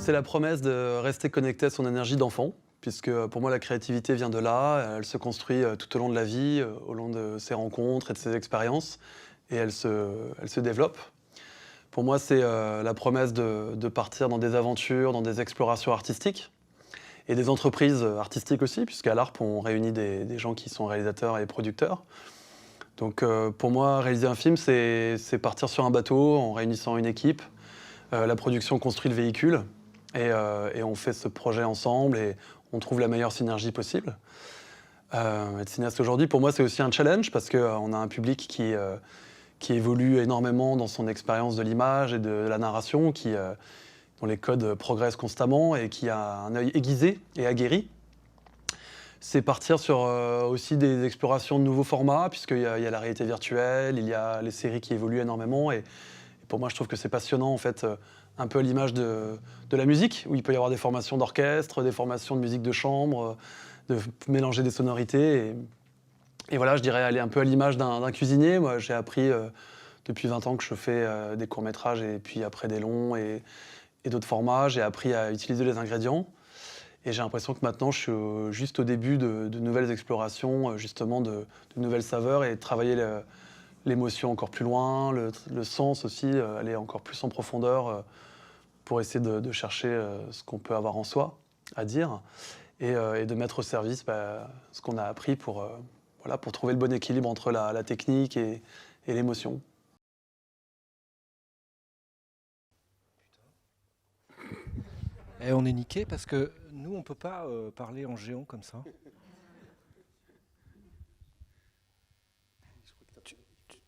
C'est la promesse de rester connecté à son énergie d'enfant, puisque pour moi la créativité vient de là, elle se construit tout au long de la vie, au long de ses rencontres et de ses expériences, et elle se développe. Pour moi c'est la promesse de partir dans des aventures, dans des explorations artistiques, et des entreprises artistiques aussi, puisqu'à l'ARP on réunit des gens qui sont réalisateurs et producteurs. Donc pour moi réaliser un film c'est partir sur un bateau en réunissant une équipe. La production construit le véhicule et on fait ce projet ensemble et on trouve la meilleure synergie possible. Être cinéaste aujourd'hui, pour moi, c'est aussi un challenge parce qu'on a un public qui évolue énormément dans son expérience de l'image et de la narration, dont les codes progressent constamment et qui a un œil aiguisé et aguerri. C'est partir sur aussi des explorations de nouveaux formats, puisqu'il y a la réalité virtuelle, il y a les séries qui évoluent énormément. Et pour moi, je trouve que c'est passionnant, en fait, un peu à l'image de la musique, où il peut y avoir des formations d'orchestre, des formations de musique de chambre, de mélanger des sonorités. Et voilà, je dirais aller un peu à l'image d'un cuisinier. Moi, j'ai appris depuis 20 ans que je fais des courts-métrages et puis après des longs et d'autres formats. J'ai appris à utiliser les ingrédients. Et j'ai l'impression que maintenant, je suis juste au début de nouvelles explorations, justement, de nouvelles saveurs et de travailler l'émotion encore plus loin, le sens aussi, aller encore plus en profondeur pour essayer de chercher ce qu'on peut avoir en soi à dire et de mettre au service ce qu'on a appris pour trouver le bon équilibre entre la technique et l'émotion. Et on est niqué parce que nous, on peut pas parler en géant comme ça.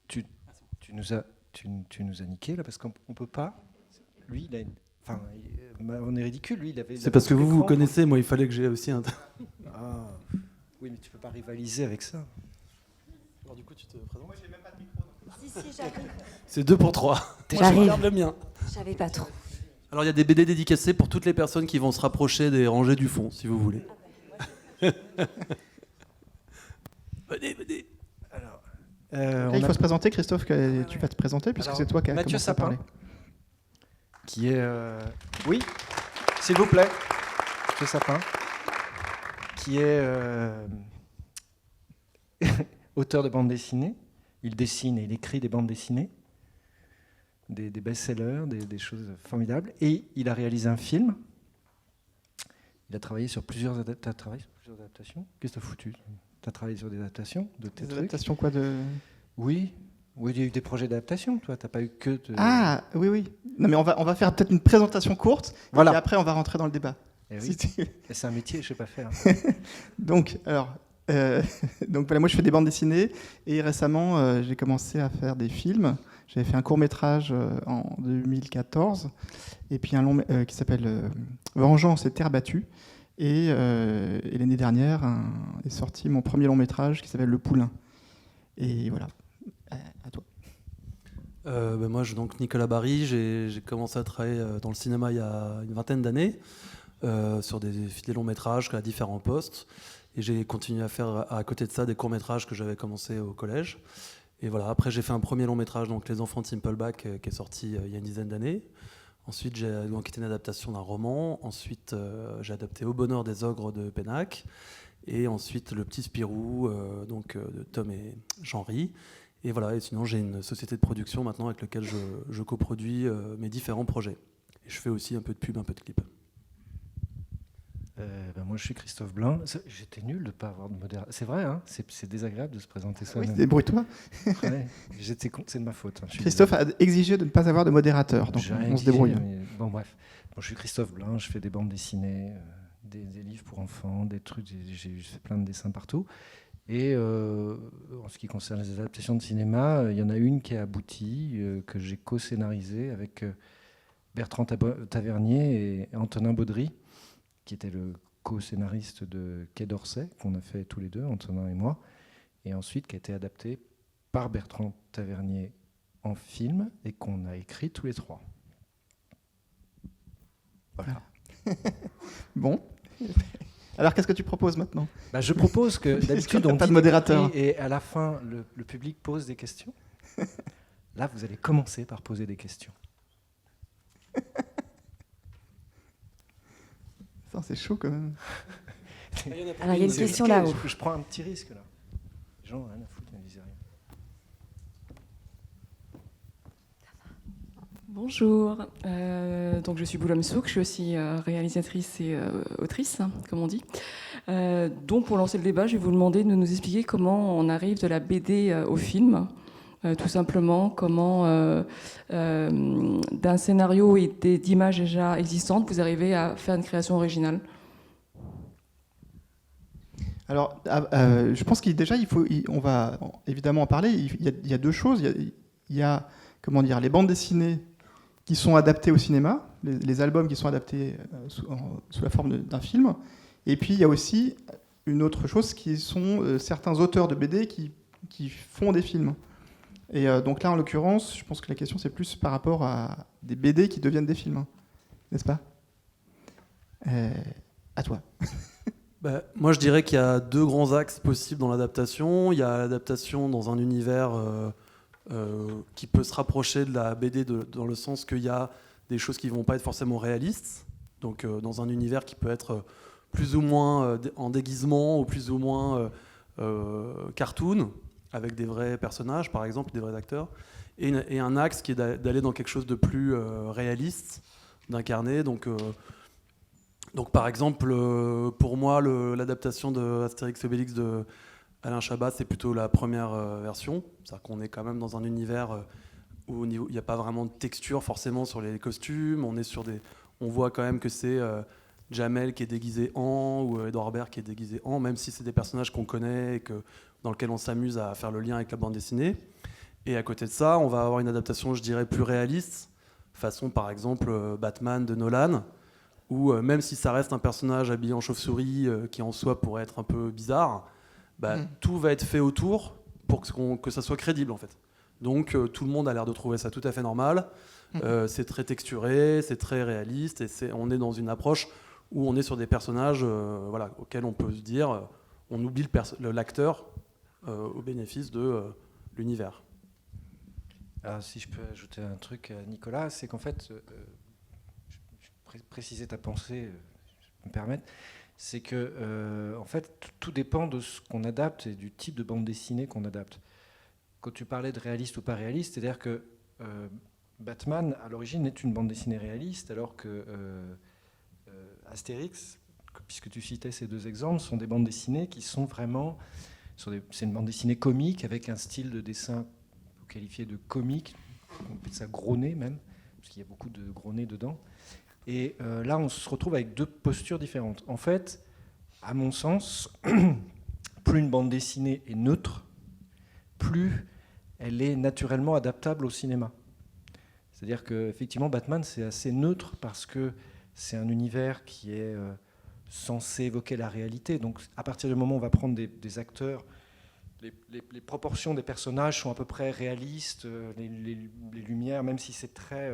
Tu nous as niqué là parce qu'on peut pas. Lui, il a une... Enfin, on est ridicule. Lui, il avait. C'est parce que vous connaissez. Moi, il fallait que j'ai aussi un. Ah. Oui, mais tu peux pas rivaliser avec ça. Alors du coup, tu te présentes. Moi, j'ai même pas de micro. Si, j'arrive. C'est 2 pour 3. Moi, J'arrive. je regarde le mien. J'avais pas trop. Alors, il y a des BD dédicacés pour toutes les personnes qui vont se rapprocher des rangées du fond, si vous voulez. Venez. Alors, Là, il faut se présenter, Christophe, tu vas te présenter, puisque Alors, c'est toi qui as Mathieu commencé à parler. Sapin, qui est... Oui, s'il vous plaît. Mathieu Sapin, qui est auteur de bande dessinée. Il dessine et il écrit des bandes dessinées, des best-sellers, des choses formidables. Et il a réalisé un film. Il a travaillé sur plusieurs adaptations. Qu'est-ce que tu as foutu? Tu as travaillé sur des adaptations de tes Des trucs? adaptations quoi de... Oui, il y a eu des projets d'adaptation, toi. Tu n'as pas eu que... Ah, oui. Non, mais on va faire peut-être une présentation courte, Voilà. et après on va rentrer dans le débat. Eh Si oui. tu- Et c'est un métier, je ne sais pas faire. Donc voilà, moi je fais des bandes dessinées, et récemment j'ai commencé à faire des films. J'avais fait un court-métrage en 2014, et puis un long qui s'appelle Vengeance et Terre battue. Et l'année dernière est sorti mon premier long-métrage qui s'appelle Le Poulain. Et voilà, à toi. Moi, donc Nicolas Barry, j'ai commencé à travailler dans le cinéma il y a une vingtaine d'années, sur des longs métrages à différents postes. Et j'ai continué à faire à côté de ça des courts métrages que j'avais commencé au collège. Et voilà, après j'ai fait un premier long métrage, donc Les Enfants de Simpleback, qui est sorti il y a une dizaine d'années. Ensuite, qui était une adaptation d'un roman. Ensuite, j'ai adapté Au bonheur des ogres de Pénac. Et ensuite, Le Petit Spirou, de Tom et Jean-Ry. Et voilà, et sinon, j'ai une société de production maintenant avec laquelle je coproduis mes différents projets. Et je fais aussi un peu de pub, un peu de clip. Moi, je suis Christophe Blain. J'étais nul de ne pas avoir de modérateur. C'est vrai, hein, c'est désagréable de se présenter ça. Oui, débrouille-toi. Ouais, c'est de ma faute. Hein, Christophe a exigé de ne pas avoir de modérateur, donc on se débrouille. Bon, bref. Bon, je suis Christophe Blain, je fais des bandes dessinées, des livres pour enfants, des trucs, j'ai fait plein de dessins partout. Et en ce qui concerne les adaptations de cinéma, il y en a une qui est aboutie, que j'ai co-scénarisée avec Bertrand Tavernier et Antonin Baudry, qui était le co-scénariste de Quai d'Orsay, qu'on a fait tous les deux, Antonin et moi, et ensuite qui a été adapté par Bertrand Tavernier en film et qu'on a écrit tous les trois. Voilà. Bon. Alors qu'est-ce que tu proposes maintenant? Je propose que d'habitude on pas dit de modérateur et à la fin le public pose des questions. Là, vous allez commencer par poser des questions. Putain, c'est chaud quand même. Alors, il y a une question là-haut. Je prends un petit risque là. Les gens, rien à foutre, ils disent rien. Bonjour, donc je suis Boulogne Souk, je suis aussi réalisatrice et autrice, comme on dit. Donc pour lancer le débat, je vais vous demander de nous expliquer comment on arrive de la BD au film, tout simplement, comment d'un scénario et d'images déjà existantes, vous arrivez à faire une création originale. Alors, je pense on va évidemment en parler. Il y a deux choses. Il y a comment dire, les bandes dessinées qui sont adaptées au cinéma, les albums qui sont adaptés sous la forme d'un film. Et puis, il y a aussi une autre chose qui sont certains auteurs de BD qui font des films. Et donc là, en l'occurrence, je pense que la question, c'est plus par rapport à des BD qui deviennent des films. N'est-ce pas ? À toi. Moi, je dirais qu'il y a deux grands axes possibles dans l'adaptation. Il y a l'adaptation dans un univers qui peut se rapprocher de la BD dans le sens qu'il y a des choses qui ne vont pas être forcément réalistes. Donc, dans un univers qui peut être plus ou moins en déguisement ou plus ou moins cartoon, avec des vrais personnages, par exemple, des vrais acteurs. Et un axe qui est d'aller dans quelque chose de plus réaliste, d'incarner. Donc, par exemple, pour moi, l'adaptation de Astérix et Obélix de Alain Chabat, c'est plutôt la première version. C'est-à-dire qu'on est quand même dans un univers où il n'y a pas vraiment de texture forcément sur les costumes. On voit quand même que c'est Jamel qui est déguisé en, ou Edouard Baird qui est déguisé en, même si c'est des personnages qu'on connaît et dans lesquels on s'amuse à faire le lien avec la bande dessinée. Et à côté de ça, on va avoir une adaptation, je dirais, plus réaliste, façon par exemple Batman de Nolan, où même si ça reste un personnage habillé en chauve-souris qui en soi pourrait être un peu bizarre, tout va être fait autour pour que ça soit crédible en fait. Donc tout le monde a l'air de trouver ça tout à fait normal. C'est très texturé, c'est très réaliste et on est dans une approche où on est sur des personnages auxquels on peut se dire on oublie l'acteur au bénéfice de l'univers. Alors, si je peux ajouter un truc à Nicolas, c'est qu'en fait, préciser ta pensée, je peux me permettre, c'est que en fait, tout dépend de ce qu'on adapte et du type de bande dessinée qu'on adapte. Quand tu parlais de réaliste ou pas réaliste, c'est-à-dire que Batman, à l'origine, est une bande dessinée réaliste, alors que Astérix, puisque tu citais ces deux exemples, sont des bandes dessinées qui sont vraiment... C'est une bande dessinée comique, avec un style de dessin qualifié de comique, on appelle ça gros nez même, parce qu'il y a beaucoup de gros nez dedans. Et là, on se retrouve avec deux postures différentes. En fait, à mon sens, plus une bande dessinée est neutre, plus elle est naturellement adaptable au cinéma. C'est-à-dire qu'effectivement, Batman, c'est assez neutre parce que c'est un univers qui est censé évoquer la réalité. Donc, à partir du moment où on va prendre des acteurs, les proportions des personnages sont à peu près réalistes, les lumières, même si c'est très...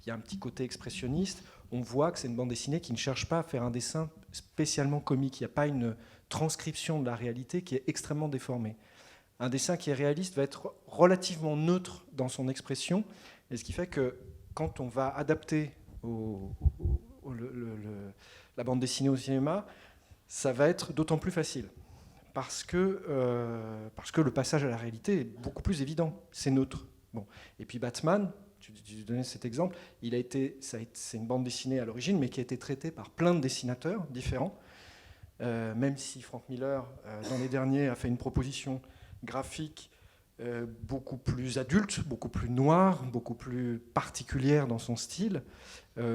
il y a un petit côté expressionniste, on voit que c'est une bande dessinée qui ne cherche pas à faire un dessin spécialement comique. Il n'y a pas une transcription de la réalité qui est extrêmement déformée. Un dessin qui est réaliste va être relativement neutre dans son expression, et ce qui fait que quand on va adapter la bande dessinée au cinéma, ça va être d'autant plus facile. Parce que le passage à la réalité est beaucoup plus évident, c'est neutre. Bon. Et puis Batman, tu donnais cet exemple, c'est une bande dessinée à l'origine, mais qui a été traitée par plein de dessinateurs différents, même si Frank Miller, dans les derniers, a fait une proposition graphique beaucoup plus adulte, beaucoup plus noire, beaucoup plus particulière dans son style.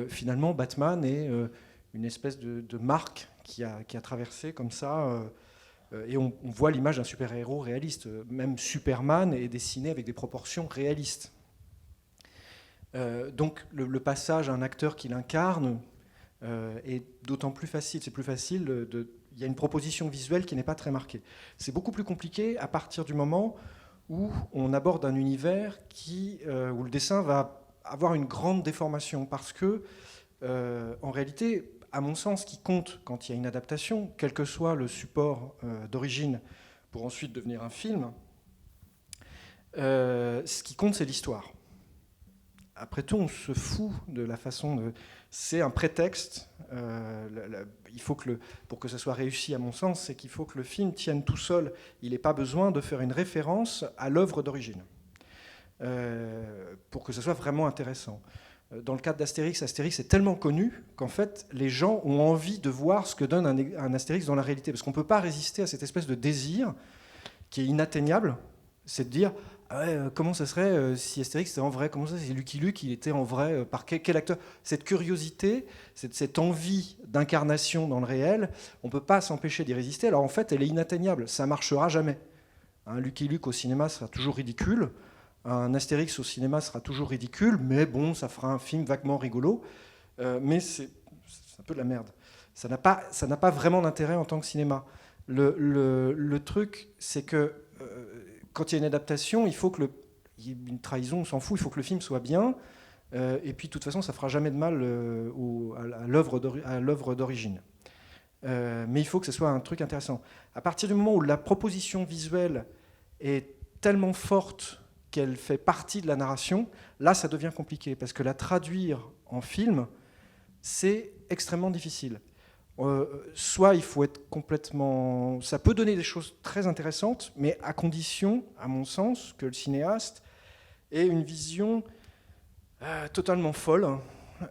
Finalement, Batman est une espèce de marque qui a traversé comme ça... et on voit l'image d'un super-héros réaliste. Même Superman est dessiné avec des proportions réalistes. Donc le passage à un acteur qui l'incarne est d'autant plus facile. C'est plus facile. Il y a une proposition visuelle qui n'est pas très marquée. C'est beaucoup plus compliqué à partir du moment où on aborde un univers où le dessin va avoir une grande déformation. Parce que, en réalité... à mon sens, ce qui compte quand il y a une adaptation, quel que soit le support d'origine pour ensuite devenir un film, ce qui compte, c'est l'histoire. après tout, on se fout de la façon de... C'est un prétexte. Il faut que pour que ça soit réussi, à mon sens, c'est qu'il faut que le film tienne tout seul. Il n'ait pas besoin de faire une référence à l'œuvre d'origine pour que ce soit vraiment intéressant. Dans le cadre d'Astérix, Astérix est tellement connu qu'en fait, les gens ont envie de voir ce que donne un Astérix dans la réalité. Parce qu'on ne peut pas résister à cette espèce de désir qui est inatteignable. C'est de dire, ah ouais, comment ça serait si Astérix était en vrai? Comment ça, c'est Lucky Luke, il était en vrai? Par quel acteur? Cette curiosité, cette envie d'incarnation dans le réel, on ne peut pas s'empêcher d'y résister. Alors en fait, elle est inatteignable. Ça ne marchera jamais. Lucky Luke au cinéma sera toujours ridicule. Un Astérix au cinéma sera toujours ridicule, mais bon, ça fera un film vaguement rigolo. Mais c'est un peu de la merde. Ça n'a pas vraiment d'intérêt en tant que cinéma. Le truc, c'est que quand il y a une adaptation, il faut que il y ait une trahison, on s'en fout, il faut que le film soit bien. Et puis, de toute façon, ça ne fera jamais de mal à l'œuvre d'origine. Mais il faut que ce soit un truc intéressant. À partir du moment où la proposition visuelle est tellement forte qu'elle fait partie de la narration, là, ça devient compliqué, parce que la traduire en film, c'est extrêmement difficile. Soit il faut être complètement... Ça peut donner des choses très intéressantes, mais à condition, à mon sens, que le cinéaste ait une vision totalement folle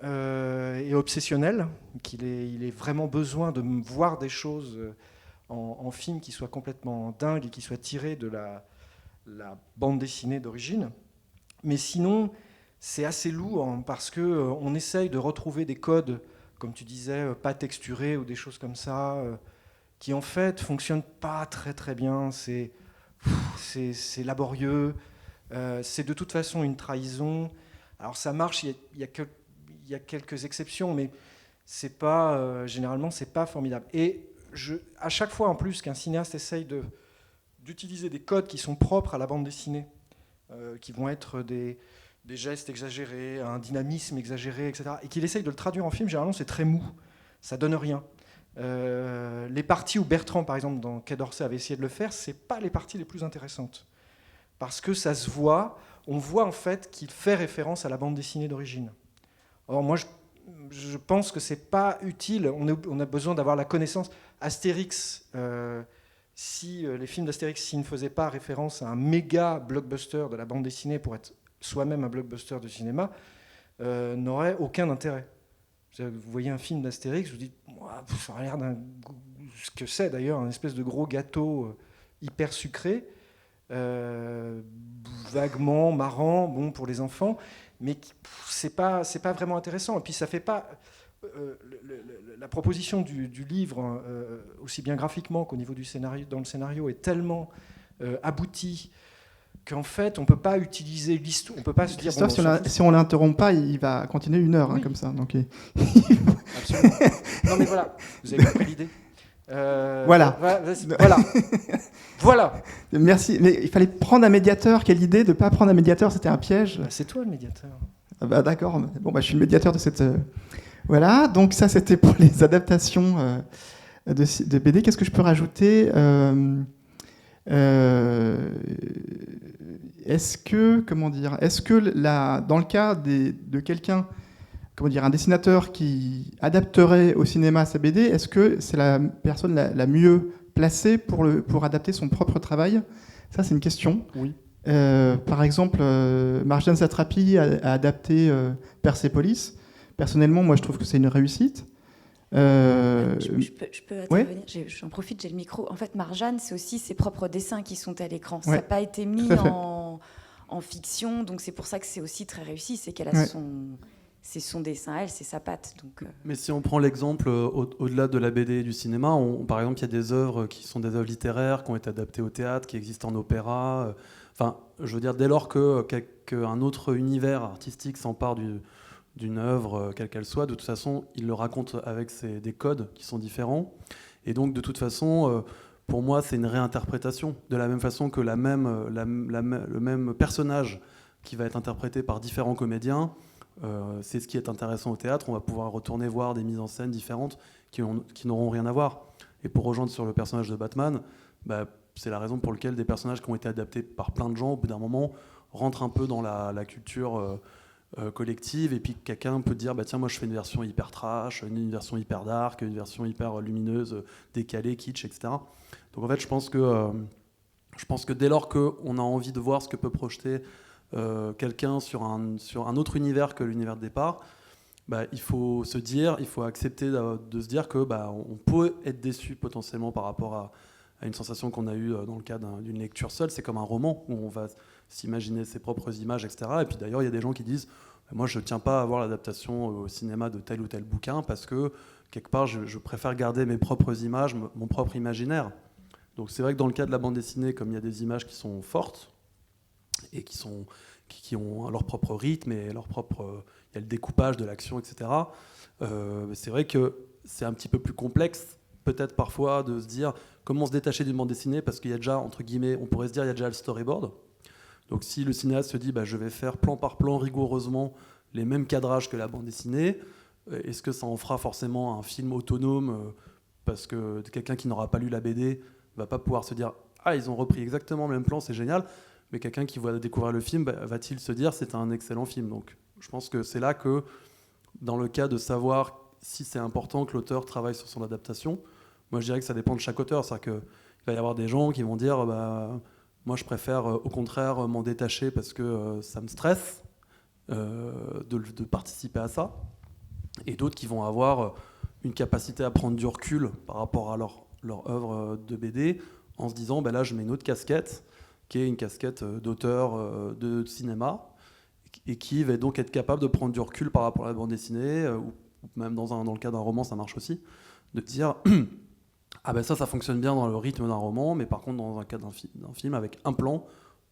et obsessionnelle, qu'il ait vraiment besoin de voir des choses en film qui soient complètement dingues et qui soient tirées de la bande dessinée d'origine. Mais sinon, c'est assez lourd parce qu'on essaye de retrouver des codes, comme tu disais, pas texturés ou des choses comme ça, qui en fait fonctionnent pas très très bien. C'est laborieux. C'est de toute façon une trahison. Alors ça marche, il y a quelques exceptions, mais c'est pas, généralement, c'est pas formidable. Et à chaque fois en plus qu'un cinéaste essaye d'utiliser des codes qui sont propres à la bande dessinée, qui vont être des gestes exagérés, un dynamisme exagéré, etc., et qu'il essaye de le traduire en film, généralement c'est très mou, ça donne rien. Les parties où Bertrand, par exemple, dans Quai d'Orsay avait essayé de le faire, c'est pas les parties les plus intéressantes, parce que ça se voit, on voit en fait qu'il fait référence à la bande dessinée d'origine. Or moi je pense que c'est pas utile, on a besoin d'avoir la connaissance. Astérix, si les films d'Astérix, s'ils ne faisaient pas référence à un méga blockbuster de la bande dessinée pour être soi-même un blockbuster de cinéma, n'auraient aucun intérêt. Vous voyez un film d'Astérix, vous dites, ça a l'air ce que c'est d'ailleurs, un espèce de gros gâteau hyper sucré, vaguement marrant, bon pour les enfants, mais c'est pas vraiment intéressant. Et puis ça fait pas... la proposition du livre, aussi bien graphiquement qu'au niveau du scénario, dans le scénario, est tellement aboutie qu'en fait, on ne peut pas utiliser l'histoire. On peut pas se dire... Si on ne l'interrompt pas, il va continuer 1 heure, oui. Comme ça. Donc... Absolument. Non mais voilà, vous avez compris l'idée. Voilà. Voilà. Merci. Mais il fallait prendre un médiateur. Quelle idée de ne pas prendre un médiateur, c'était un piège. C'est toi le médiateur. D'accord. Bon, je suis le médiateur de cette... Voilà, donc ça c'était pour les adaptations de BD. Qu'est-ce que je peux rajouter Est-ce que dans le cas de quelqu'un, un dessinateur qui adapterait au cinéma sa BD, est-ce que c'est la personne la mieux placée pour adapter son propre travail? Ça c'est une question. Oui. Par exemple, Marjane Satrapi a adapté Persepolis. Personnellement, moi, je trouve que c'est une réussite. Je peux intervenir. Ouais. J'en profite, j'ai le micro. En fait, Marjane, c'est aussi ses propres dessins qui sont à l'écran. Ouais. Ça n'a pas été mis en fiction, donc c'est pour ça que c'est aussi très réussi. C'est qu'elle a c'est son dessin, elle, c'est sa patte. Donc, Mais si on prend l'exemple au-delà de la BD et du cinéma, par exemple, il y a des œuvres qui sont des œuvres littéraires, qui ont été adaptées au théâtre, qui existent en opéra. Enfin, je veux dire, dès lors qu'un autre univers artistique s'empare d'une œuvre, quelle qu'elle soit, de toute façon, il le raconte avec des codes qui sont différents. Et donc, de toute façon, pour moi, c'est une réinterprétation. De la même façon que le même personnage qui va être interprété par différents comédiens, c'est ce qui est intéressant au théâtre. On va pouvoir retourner voir des mises en scène différentes qui n'auront rien à voir. Et pour rejoindre sur le personnage de Batman, c'est la raison pour laquelle des personnages qui ont été adaptés par plein de gens, au bout d'un moment, rentrent un peu dans la culture collective, et puis quelqu'un peut dire bah tiens, moi je fais une version hyper trash, une version hyper dark, une version hyper lumineuse, décalée, kitsch, etc. Donc en fait je pense que dès lors qu'on a envie de voir ce que peut projeter quelqu'un sur un autre univers que l'univers de départ, bah, il faut accepter de se dire que bah, on peut être déçu potentiellement par rapport à une sensation qu'on a eue dans le cadre d'une lecture seule. C'est comme un roman où on va s'imaginer ses propres images, etc. Et puis d'ailleurs, il y a des gens qui disent moi, je ne tiens pas à voir l'adaptation au cinéma de tel ou tel bouquin parce que quelque part, je préfère garder mes propres images, mon propre imaginaire. Donc c'est vrai que dans le cas de la bande dessinée, comme il y a des images qui sont fortes et qui ont leur propre rythme et leur propre, il y a le découpage de l'action, etc. C'est vrai que c'est un petit peu plus complexe, peut-être parfois, de se dire comment se détacher d'une bande dessinée, parce qu'il y a déjà, entre guillemets, on pourrait se dire, il y a déjà le storyboard. Donc si le cinéaste se dit, bah, je vais faire plan par plan, rigoureusement, les mêmes cadrages que la bande dessinée, est-ce que ça en fera forcément un film autonome, parce que quelqu'un qui n'aura pas lu la BD va pas pouvoir se dire, ah, ils ont repris exactement le même plan, c'est génial. Mais quelqu'un qui va découvrir le film, bah, va-t-il se dire c'est un excellent film. Donc je pense que c'est là que, dans le cas de savoir si c'est important que l'auteur travaille sur son adaptation, moi je dirais que ça dépend de chaque auteur. C'est-à-dire qu'il va y avoir des gens qui vont dire bah, moi je préfère au contraire m'en détacher parce que ça me stresse de participer à ça. Et d'autres qui vont avoir une capacité à prendre du recul par rapport à leur œuvre de BD en se disant bah, là je mets une autre casquette qui est une casquette d'auteur de cinéma, et qui va donc être capable de prendre du recul par rapport à la bande dessinée, ou même dans le cas d'un roman, ça marche aussi, de dire ah ben ça fonctionne bien dans le rythme d'un roman, mais par contre dans un cas d'un film avec un plan,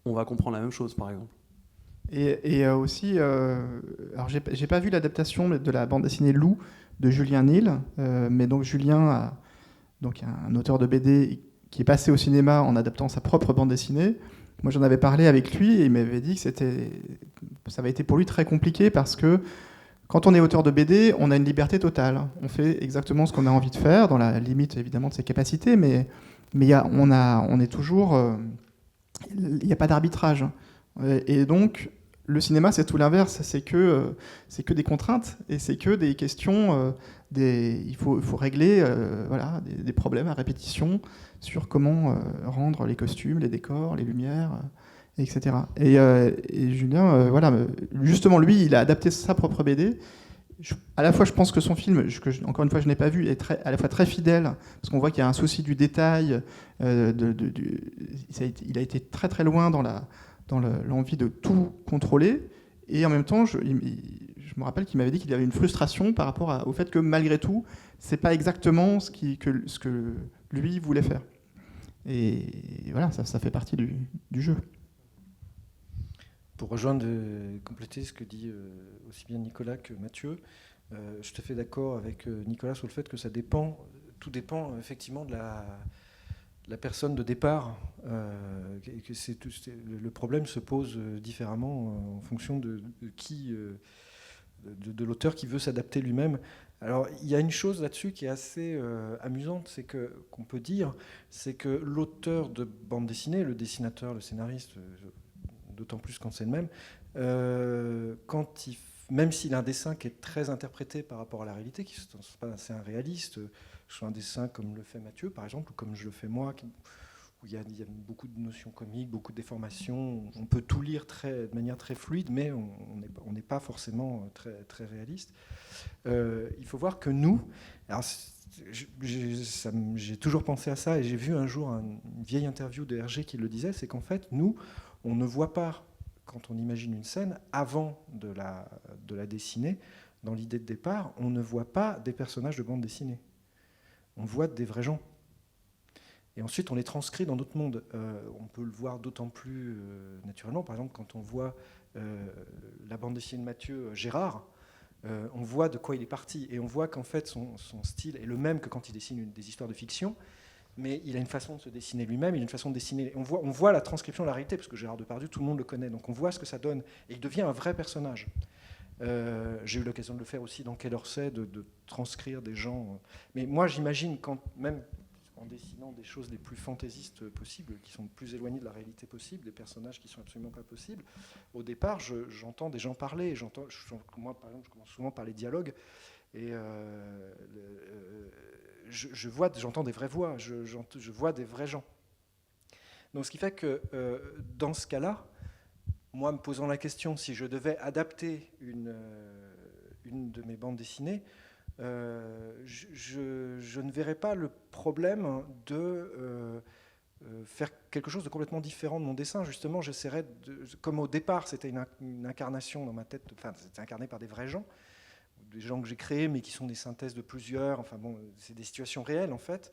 on va comprendre la même chose, par exemple. Et aussi, alors j'ai pas vu l'adaptation de la bande dessinée Loup de Julien Nil, mais donc Julien, donc un auteur de BD qui est passé au cinéma en adaptant sa propre bande dessinée. Moi, j'en avais parlé avec lui et il m'avait dit que ça avait été pour lui très compliqué parce que quand on est auteur de BD, on a une liberté totale. On fait exactement ce qu'on a envie de faire, dans la limite évidemment de ses capacités, mais on est toujours, il n'y a pas d'arbitrage. Et donc, le cinéma, c'est tout l'inverse. C'est que des contraintes et c'est que des questions. Il faut régler voilà, des problèmes à répétition sur comment rendre les costumes, les décors, les lumières, etc. Et Julien, voilà, justement, lui, il a adapté sa propre BD. À la fois, je pense que son film, encore une fois, je n'ai pas vu, est à la fois très fidèle, parce qu'on voit qu'il y a un souci du détail. Il a été très très loin dans l'envie de tout contrôler. Et en même temps, je me rappelle qu'il m'avait dit qu'il avait une frustration par rapport au fait que malgré tout, c'est pas exactement ce que lui voulait faire. Et voilà, ça fait partie du jeu. Pour rejoindre, compléter ce que dit aussi bien Nicolas que Mathieu, je suis tout à fait d'accord avec Nicolas sur le fait que tout dépend effectivement de la personne de départ. Et que le problème se pose différemment en fonction de l'auteur qui veut s'adapter lui-même. Alors, il y a une chose là-dessus qui est assez amusante, qu'on peut dire, c'est que l'auteur de bande dessinée, le dessinateur, le scénariste, d'autant plus quand c'est le même, même s'il a un dessin qui est très interprété par rapport à la réalité, qui n'est pas assez réaliste, soit un dessin comme le fait Mathieu, par exemple, ou comme je le fais moi, où il y a beaucoup de notions comiques, beaucoup de déformations. On peut tout lire de manière très fluide, mais on n'est pas forcément très, très réaliste. Il faut voir que nous... Alors, j'ai toujours pensé à ça, et j'ai vu un jour une vieille interview de Hergé qui le disait, c'est qu'en fait, nous, on ne voit pas, quand on imagine une scène, avant de la dessiner, dans l'idée de départ, on ne voit pas des personnages de bande dessinée. On voit des vrais gens. Et ensuite, on les transcrit dans notre monde. On peut le voir d'autant plus naturellement. Par exemple, quand on voit la bande dessinée de Mathieu Gérard, on voit de quoi il est parti. Et on voit qu'en fait, son style est le même que quand il dessine des histoires de fiction. Mais il a une façon de se dessiner lui-même, il a une façon de dessiner. On voit la transcription de la réalité, parce que Gérard Depardieu, tout le monde le connaît. Donc on voit ce que ça donne. Et il devient un vrai personnage. J'ai eu l'occasion de le faire aussi dans Quelle heure c'est, de transcrire des gens. Mais moi, j'imagine, même en dessinant des choses les plus fantaisistes possibles, qui sont plus éloignées de la réalité possible, des personnages qui sont absolument pas possibles. Au départ, j'entends des gens parler. Moi, par exemple, je commence souvent par les dialogues, et j'entends des vraies voix, je vois des vrais gens. Donc, ce qui fait que dans ce cas-là, moi, me posant la question si je devais adapter une de mes bandes dessinées, je ne verrais pas le problème de faire quelque chose de complètement différent de mon dessin. Justement, j'essaierais comme au départ, c'était une incarnation dans ma tête, enfin, c'était incarné par des vrais gens que j'ai créés, mais qui sont des synthèses de plusieurs. Enfin bon, c'est des situations réelles en fait.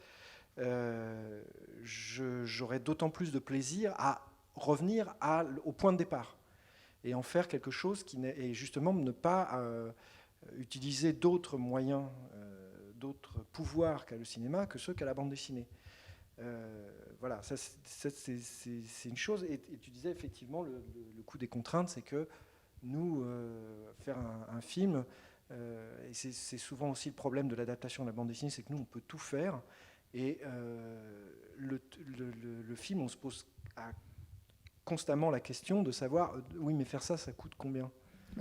J'aurais d'autant plus de plaisir à revenir au point de départ et en faire quelque chose et justement ne pas utiliser d'autres moyens, d'autres pouvoirs qu'a le cinéma que ceux qu'a la bande dessinée. Voilà, ça c'est une chose. Et tu disais effectivement le coût des contraintes, c'est que nous, faire un film, et c'est souvent aussi le problème de l'adaptation de la bande dessinée, c'est que nous on peut tout faire. Et le film, on se pose constamment la question de savoir, oui, mais faire ça coûte combien ?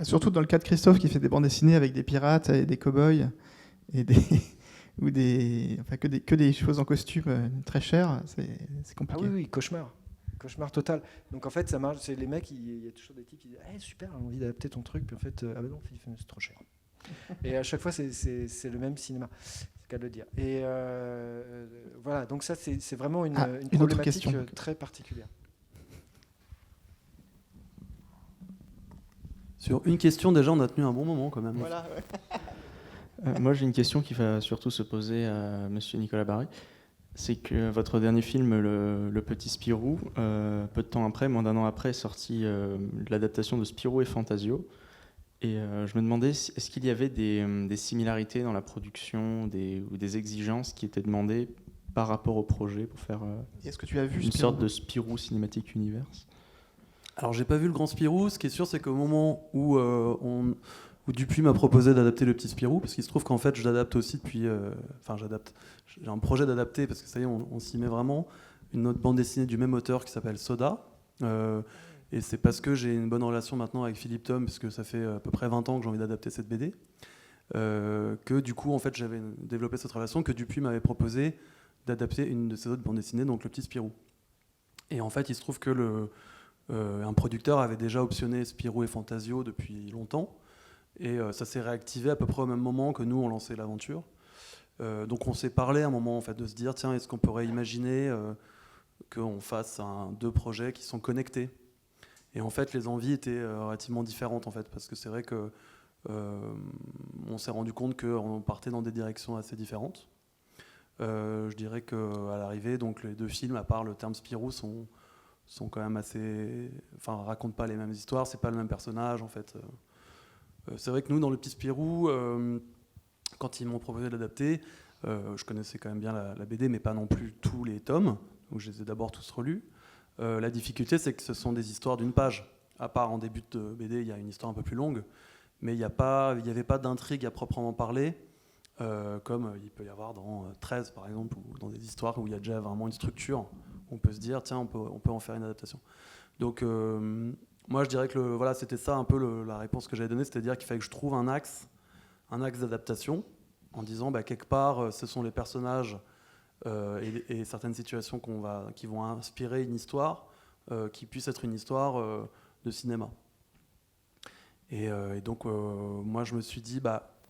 Surtout dans le cas de Christophe qui fait des bandes dessinées avec des pirates et des cow-boys et que des choses en costume très chères, c'est compliqué. Ah oui, cauchemar total. Donc en fait, ça marche. C'est les mecs, il y a toujours des types qui disent super, j'ai envie d'adapter ton truc, puis en fait, ah ben non, c'est trop cher. Et à chaque fois, c'est le même cinéma. C'est le cas de le dire. Et voilà, donc ça, c'est vraiment une problématique très particulière. Sur une question, déjà, on a tenu un bon moment quand même. Voilà, ouais. Moi, j'ai une question qui va surtout se poser à monsieur Nicolas Barry. C'est que votre dernier film, Le Petit Spirou, peu de temps après, moins d'un an après, est sorti l'adaptation de Spirou et Fantasio. Et je me demandais, est-ce qu'il y avait des similarités dans la production ou des exigences qui étaient demandées par rapport au projet pour faire est-ce que tu as vu une sorte de Spirou Cinematic Universe ? Alors, j'ai pas vu le Grand Spirou. Ce qui est sûr, c'est qu'au moment où Dupuis m'a proposé d'adapter Le Petit Spirou, parce qu'il se trouve qu'en fait, je l'adapte aussi depuis... j'ai un projet d'adapter, parce que ça y est, on s'y met vraiment, une autre bande dessinée du même auteur qui s'appelle Soda. Et c'est parce que j'ai une bonne relation maintenant avec Philippe Thom, parce que ça fait à peu près 20 ans que j'ai envie d'adapter cette BD, que du coup, en fait, j'avais développé cette relation, que Dupuis m'avait proposé d'adapter une de ses autres bandes dessinées, donc Le Petit Spirou. Et en fait, il se trouve que un producteur avait déjà optionné Spirou et Fantasio depuis longtemps, et ça s'est réactivé à peu près au même moment que nous, on lançait l'aventure. Donc on s'est parlé à un moment en fait, de se dire, tiens, est-ce qu'on pourrait imaginer qu'on fasse deux projets qui sont connectés ? Et en fait, les envies étaient relativement différentes, en fait, parce que c'est vrai que on s'est rendu compte qu'on partait dans des directions assez différentes. Je dirais qu'à l'arrivée, donc les deux films, à part le terme Spirou, sont quand même assez... Enfin, racontent pas les mêmes histoires, c'est pas le même personnage, en fait. C'est vrai que nous, dans Le Petit Spirou, quand ils m'ont proposé de l'adapter, je connaissais quand même bien la BD, mais pas non plus tous les tomes, donc je les ai d'abord tous relus. La difficulté, c'est que ce sont des histoires d'une page. À part en début de BD, il y a une histoire un peu plus longue, mais il n'y avait pas d'intrigue à proprement parler, comme il peut y avoir dans 13, par exemple, ou dans des histoires où il y a déjà vraiment une structure. On peut se dire, tiens, on peut en faire une adaptation. Donc, moi, je dirais que voilà, c'était ça un peu la réponse que j'avais donnée, c'est-à-dire qu'il fallait que je trouve un axe d'adaptation, en disant, quelque part, ce sont les personnages et certaines situations qui vont inspirer une histoire qui puisse être une histoire de cinéma. Et donc, moi, je me suis dit,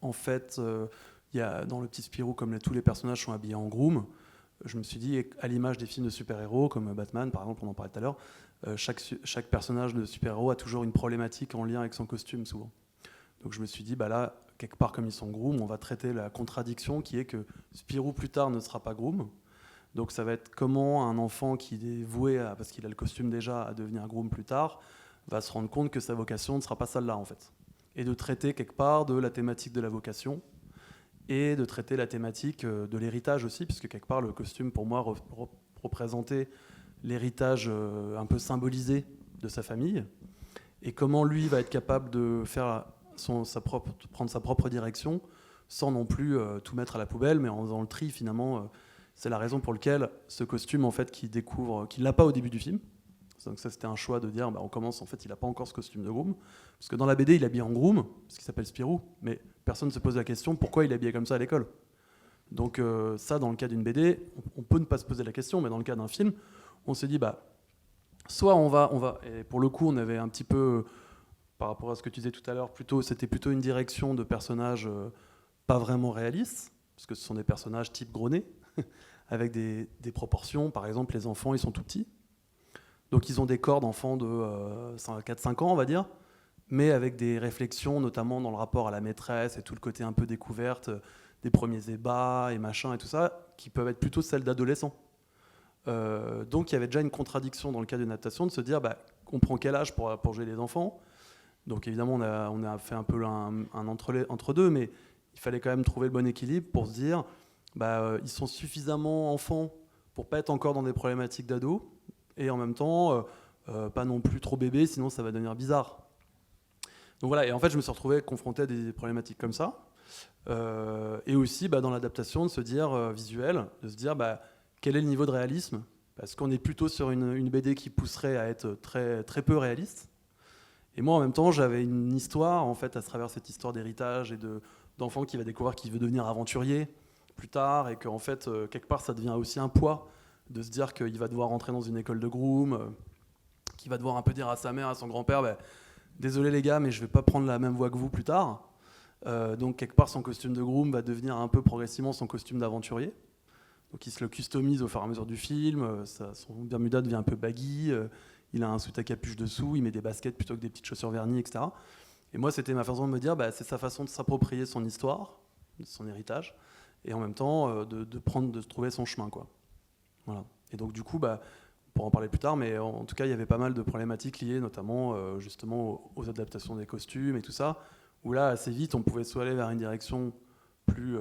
en fait, il y a, dans Le Petit Spirou, comme tous les personnages sont habillés en groom, je me suis dit, à l'image des films de super-héros, comme Batman, par exemple, on en parlait tout à l'heure, chaque personnage de super-héros a toujours une problématique en lien avec son costume, souvent. Donc je me suis dit, là, quelque part, comme ils sont groom, on va traiter la contradiction qui est que Spirou, plus tard, ne sera pas groom. Donc ça va être comment un enfant qui est voué, parce qu'il a le costume déjà, à devenir groom plus tard, va se rendre compte que sa vocation ne sera pas celle-là, en fait. Et de traiter quelque part de la thématique de la vocation, et de traiter la thématique de l'héritage aussi, puisque quelque part, le costume, pour moi, représentait l'héritage un peu symbolisé de sa famille, et comment lui va être capable de faire prendre sa propre direction, sans non plus tout mettre à la poubelle, mais en faisant le tri, finalement, C'est la raison pour laquelle ce costume, en fait, qu'il l'a pas au début du film. Donc ça, c'était un choix de dire, on commence, en fait, il n'a pas encore ce costume de groom. Parce que dans la BD, il est habillé en groom, parce qu'il s'appelle Spirou, mais personne ne se pose la question pourquoi il est habillé comme ça à l'école. Donc ça, dans le cas d'une BD, on peut ne pas se poser la question, mais dans le cas d'un film, on s'est dit, soit on va, et pour le coup, on avait un petit peu, par rapport à ce que tu disais tout à l'heure, c'était plutôt une direction de personnages pas vraiment réalistes, parce que ce sont des personnages type gros nez, avec des proportions. Par exemple, les enfants, ils sont tout petits. Donc ils ont des corps d'enfants de 4-5 ans, on va dire, mais avec des réflexions, notamment dans le rapport à la maîtresse et tout le côté un peu découverte des premiers ébats et machin et tout ça, qui peuvent être plutôt celles d'adolescents. Donc il y avait déjà une contradiction dans le cas d'une adaptation de se dire, on prend quel âge pour jouer les enfants. Donc évidemment, on a fait un peu un entre deux, mais il fallait quand même trouver le bon équilibre pour se dire, ils sont suffisamment enfants pour pas être encore dans des problématiques d'ado, et en même temps, pas non plus trop bébé, sinon ça va devenir bizarre. Donc voilà, et en fait, je me suis retrouvé confronté à des problématiques comme ça, et aussi dans l'adaptation de se dire visuel, de se dire quel est le niveau de réalisme, parce qu'on est plutôt sur une BD qui pousserait à être très, très peu réaliste. Et moi, en même temps, j'avais une histoire, en fait, à travers cette histoire d'héritage et d'enfant qui va découvrir qu'il veut devenir aventurier plus tard, et qu'en fait, quelque part, ça devient aussi un poids de se dire qu'il va devoir rentrer dans une école de groom, qu'il va devoir un peu dire à sa mère, à son grand-père, désolé les gars, mais je vais pas prendre la même voie que vous plus tard. Donc quelque part, son costume de groom va devenir un peu progressivement son costume d'aventurier. Donc il se le customise au fur et à mesure du film, son bermuda devient un peu baggy, il a un soute à capuche dessous, il met des baskets plutôt que des petites chaussures vernies, etc. Et moi, c'était ma façon de me dire, c'est sa façon de s'approprier son histoire, son héritage, et en même temps de trouver son chemin, quoi. Voilà. Et donc du coup, on pourra en parler plus tard, mais en tout cas, il y avait pas mal de problématiques liées notamment justement aux adaptations des costumes et tout ça, où là, assez vite, on pouvait soit aller vers une direction plus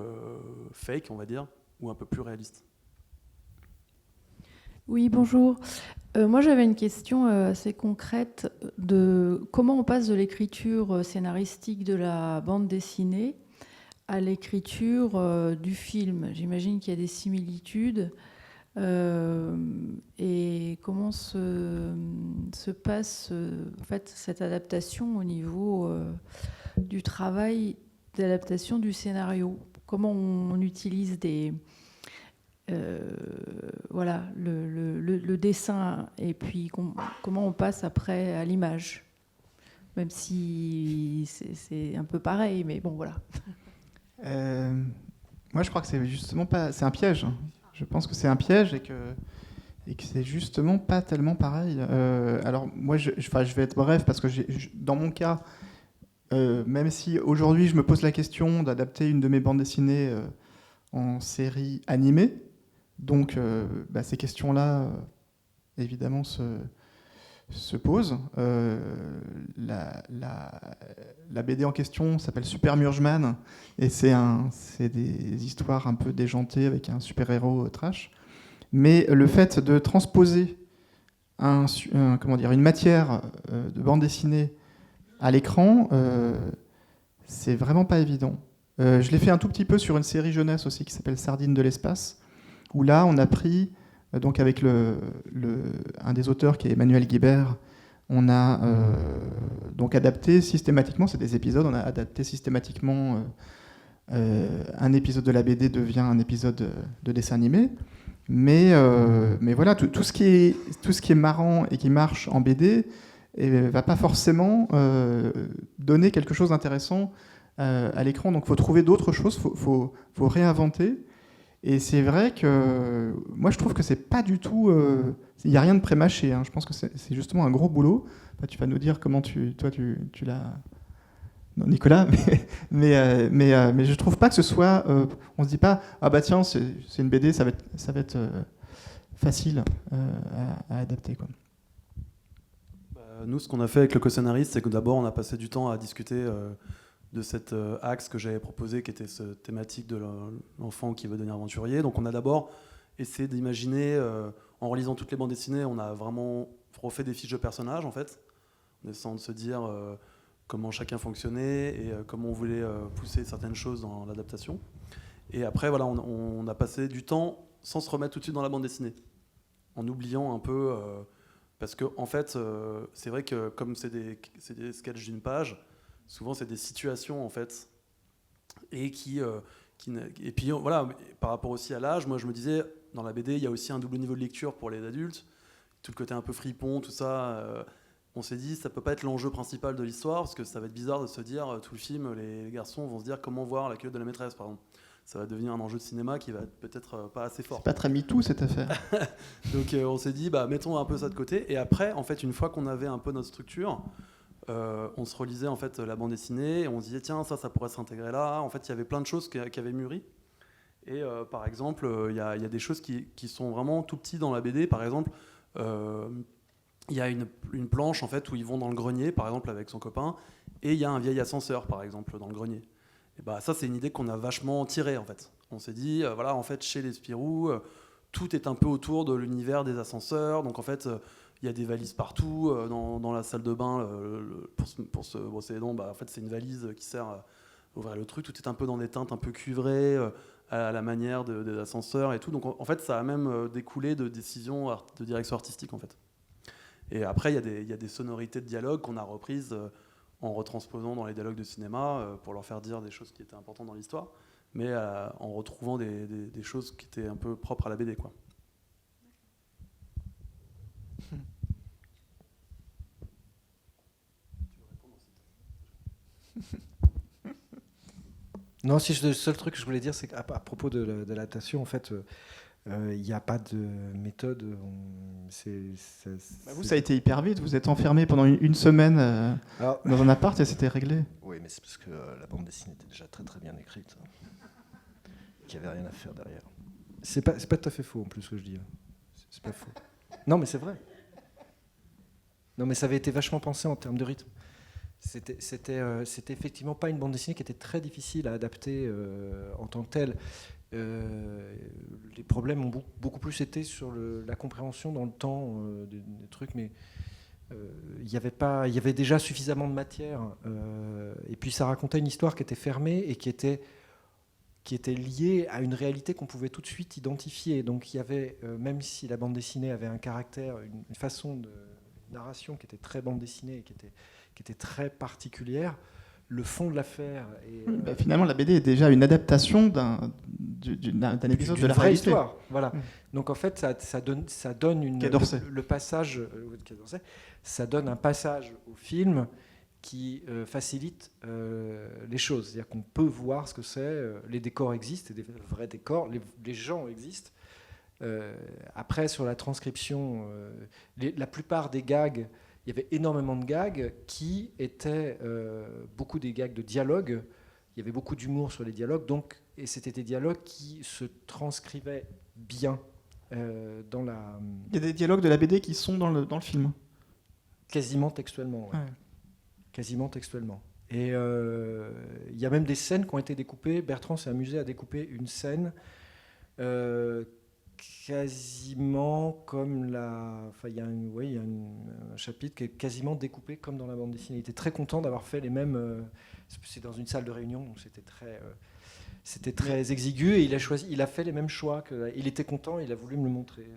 fake, on va dire, ou un peu plus réaliste. Oui, bonjour. Moi, j'avais une question assez concrète de comment on passe de l'écriture scénaristique de la bande dessinée à l'écriture du film. J'imagine qu'il y a des similitudes. Et comment se passe en fait, cette adaptation au niveau du travail d'adaptation du scénario? Comment on utilise le dessin et puis comment on passe après à l'image, même si c'est un peu pareil, mais bon, voilà. Moi, je crois que c'est justement pas... C'est un piège. Je pense que c'est un piège et que c'est justement pas tellement pareil. Alors, moi, je vais être bref parce que dans mon cas, même si aujourd'hui je me pose la question d'adapter une de mes bandes dessinées en série animée, donc ces questions-là, évidemment, se posent. La BD en question s'appelle Super Murgeman, et c'est des histoires un peu déjantées avec un super-héros trash. Mais le fait de transposer une matière de bande dessinée à l'écran, c'est vraiment pas évident. Je l'ai fait un tout petit peu sur une série jeunesse aussi qui s'appelle Sardines de l'espace, où là on a pris, donc avec un des auteurs qui est Emmanuel Guibert, on a donc adapté systématiquement, c'est des épisodes, on a adapté systématiquement un épisode de la BD devient un épisode de dessin animé. Mais voilà, tout ce qui est marrant et qui marche en BD va pas forcément donner quelque chose d'intéressant à l'écran. Donc, il faut trouver d'autres choses, faut réinventer. Et c'est vrai que moi, je trouve que c'est pas du tout... Il n'y a rien de pré-mâché. Je pense que c'est justement un gros boulot. Tu vas nous dire comment tu l'as... Non, Nicolas, mais je trouve pas que ce soit... on se dit pas, ah bah tiens, c'est une BD, ça va être facile à adapter, quoi. Nous, ce qu'on a fait avec le co-scénariste, c'est que d'abord, on a passé du temps à discuter de cet axe que j'avais proposé, qui était cette thématique de l'enfant qui veut devenir aventurier. Donc on a d'abord essayé d'imaginer, en relisant toutes les bandes dessinées, on a vraiment refait des fiches de personnages, en fait, en essayant de se dire comment chacun fonctionnait et comment on voulait pousser certaines choses dans l'adaptation. Et après, voilà, on a passé du temps sans se remettre tout de suite dans la bande dessinée, en oubliant un peu, parce que en fait, c'est vrai que comme c'est des sketchs d'une page, souvent c'est des situations en fait, et et puis voilà, par rapport aussi à l'âge, moi je me disais, dans la BD, il y a aussi un double niveau de lecture pour les adultes, tout le côté un peu fripon, tout ça. On s'est dit, ça peut pas être l'enjeu principal de l'histoire, parce que ça va être bizarre de se dire, tout le film, les garçons vont se dire comment voir la culotte de la maîtresse, par exemple. Ça va devenir un enjeu de cinéma qui va être peut-être pas assez fort. C'est pas très MeToo cette affaire. Donc on s'est dit, mettons un peu ça de côté. Et après, en fait, une fois qu'on avait un peu notre structure, on se relisait en fait la bande dessinée, et on se disait, tiens, ça pourrait s'intégrer là. En fait, il y avait plein de choses qui avaient mûri. Et par exemple, il y a des choses qui sont vraiment tout petits dans la BD. Par exemple, il y a une planche en fait où ils vont dans le grenier, par exemple avec son copain, et il y a un vieil ascenseur, par exemple, dans le grenier. Et ça, c'est une idée qu'on a vachement tirée en fait. On s'est dit, voilà, en fait, chez les Spirou, tout est un peu autour de l'univers des ascenseurs. Donc en fait, il y a des valises partout dans la salle de bain pour se brosser les dents. En fait, c'est une valise qui sert à ouvrir le truc. Tout est un peu dans des teintes un peu cuivrées, à la manière des ascenseurs et tout. Donc en fait, ça a même découlé de décisions de direction artistique en fait. Et après, il y a des sonorités de dialogue qu'on a reprises en retransposant dans les dialogues de cinéma pour leur faire dire des choses qui étaient importantes dans l'histoire, mais en retrouvant des choses qui étaient un peu propres à la BD, quoi. Non, si le seul truc que je voulais dire, c'est qu'à propos de l'adaptation, en fait, il n'y a pas de méthode. Vous, ça a été hyper vite. Vous êtes enfermé pendant une semaine dans un appart et c'était réglé. Oui, mais c'est parce que la bande dessinée était déjà très très bien écrite. Qu'il n'y avait rien à faire derrière. C'est pas tout à fait faux en plus ce que je dis. C'est pas faux. Non, mais c'est vrai. Non, mais ça avait été vachement pensé en termes de rythme. C'était effectivement pas une bande dessinée qui était très difficile à adapter en tant que telle. Les problèmes ont beaucoup plus été sur la compréhension dans le temps des trucs, mais il y avait déjà suffisamment de matière. Et puis ça racontait une histoire qui était fermée et qui était liée à une réalité qu'on pouvait tout de suite identifier. Donc il y avait, même si la bande dessinée avait un caractère, une façon de narration qui était très bande dessinée et qui était très particulière, le fond de l'affaire. Finalement, la BD est déjà une adaptation d'un épisode de la vraie réalité. Histoire. Voilà. Donc en fait, ça donne le passage. Ça donne un passage au film qui facilite les choses. C'est-à-dire qu'on peut voir ce que c'est. Les décors existent, des vrais décors. Les gens existent. Après, sur la transcription, la plupart des gags. Il y avait énormément de gags qui étaient beaucoup des gags de dialogue. Il y avait beaucoup d'humour sur les dialogues, et c'était des dialogues qui se transcrivaient bien dans la... Il y a des dialogues de la BD qui sont dans le film. Quasiment textuellement. Ouais. Quasiment textuellement. Et il y a même des scènes qui ont été découpées. Bertrand s'est amusé à découper une scène quasiment comme il y a un chapitre qui est quasiment découpé comme dans la bande dessinée. Il était très content d'avoir fait les mêmes... c'est dans une salle de réunion, donc c'était très exigu, et il a fait les mêmes choix. Il était content, il a voulu me le montrer.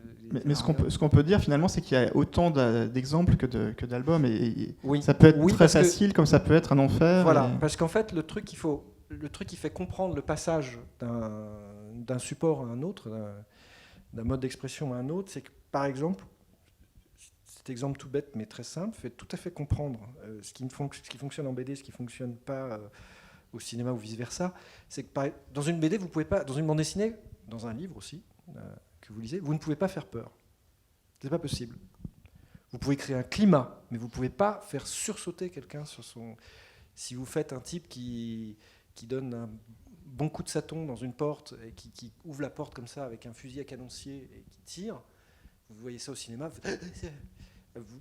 Mais ce qu'on peut dire finalement, c'est qu'il y a autant d'exemples que d'albums, et oui. Ça peut être très facile, comme ça peut être un enfer. Voilà, parce qu'en fait, le truc qui fait comprendre le passage d'un support à un autre, d'un mode d'expression à un autre, c'est que, par exemple, cet exemple tout bête mais très simple fait tout à fait comprendre ce qui fonctionne en BD, ce qui ne fonctionne pas au cinéma ou vice-versa. C'est que dans une BD, vous pouvez pas, dans une bande dessinée, dans un livre aussi, que vous lisez, vous ne pouvez pas faire peur. C'est pas possible. Vous pouvez créer un climat, mais vous ne pouvez pas faire sursauter quelqu'un sur son... Si vous faites un type qui donne un bon coup de sâton dans une porte et qui ouvre la porte comme ça avec un fusil à canoncier et qui tire, vous voyez ça au cinéma,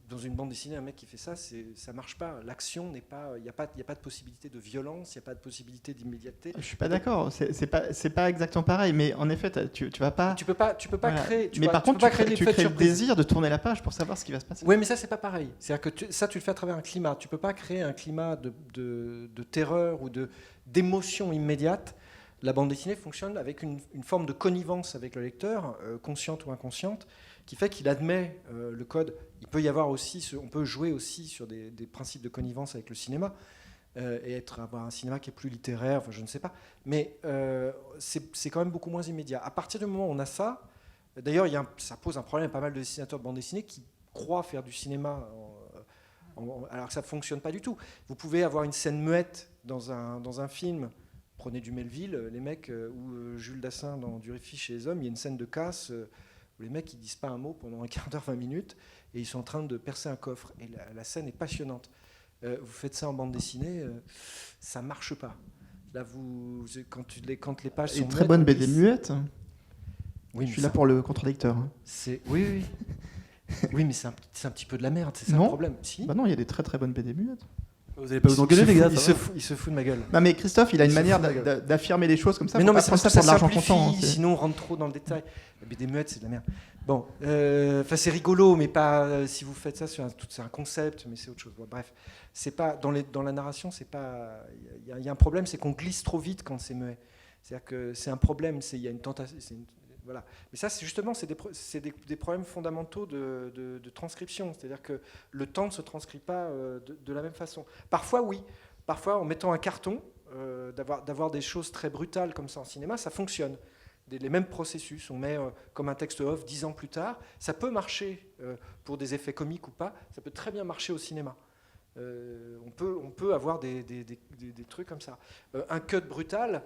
dans une bande dessinée, un mec qui fait ça, ça marche pas. L'action n'est pas, il n'y a pas de possibilité de violence, il n'y a pas de possibilité d'immédiateté. Je suis pas d'accord, c'est pas exactement pareil, mais en effet, tu vas pas. Tu peux pas voilà. Créer. Mais par contre, tu crées le désir de tourner la page pour savoir ce qui va se passer. Oui, mais ça c'est pas pareil. C'est-à-dire que tu le fais à travers un climat. Tu peux pas créer un climat de terreur ou d'émotion immédiate. la bande dessinée fonctionne avec une forme de connivence avec le lecteur, consciente ou inconsciente, qui fait qu'il admet le code. Il peut y avoir aussi, on peut jouer aussi sur des principes de connivence avec le cinéma, et avoir un cinéma qui est plus littéraire, enfin, je ne sais pas. Mais c'est quand même beaucoup moins immédiat. À partir du moment où on a ça, d'ailleurs, ça pose un problème à pas mal de dessinateurs de bande dessinée qui croient faire du cinéma alors que ça ne fonctionne pas du tout. Vous pouvez avoir une scène muette dans un film, prenez du Melville, les mecs, ou Jules Dassin dans Du Riffi chez les hommes, il y a une scène de casse où les mecs ils disent pas un mot pendant un quart d'heure, 20 minutes, et ils sont en train de percer un coffre. Et la scène est passionnante. Vous faites ça en bande dessinée, ça marche pas. Là, quand les pages sont une très bonne BD muette. Oui, je suis là pour le contre-lecteur. Oui. Oui, mais c'est un petit peu de la merde, c'est ça non. Le problème. Si. Bah non, il y a des très très bonnes BD muettes. Vous n'allez pas vous engueuler, les gars. Il se fout de ma gueule. Non, mais Christophe, il a une manière d'affirmer les choses comme ça. Mais non, mais ça ça pour de l'argent simplifie, comptant. Sinon on rentre trop dans le détail. La BD muette, c'est de la merde. Bon, c'est rigolo, mais pas si vous faites ça c'est un concept, mais c'est autre chose. Bon, bref, c'est pas dans la narration, c'est pas. Il y a un problème, c'est qu'on glisse trop vite quand c'est muet. C'est-à-dire que c'est un problème. Il y a une tentation. Voilà. Mais ça, c'est justement des problèmes fondamentaux de transcription. C'est-à-dire que le temps ne se transcrit pas de la même façon. Parfois, oui. Parfois, en mettant un carton, d'avoir des choses très brutales comme ça en cinéma, ça fonctionne. Les mêmes processus, on met comme un texte off 10 ans plus tard. Ça peut marcher pour des effets comiques ou pas. Ça peut très bien marcher au cinéma. On peut avoir des trucs comme ça. Un cut brutal,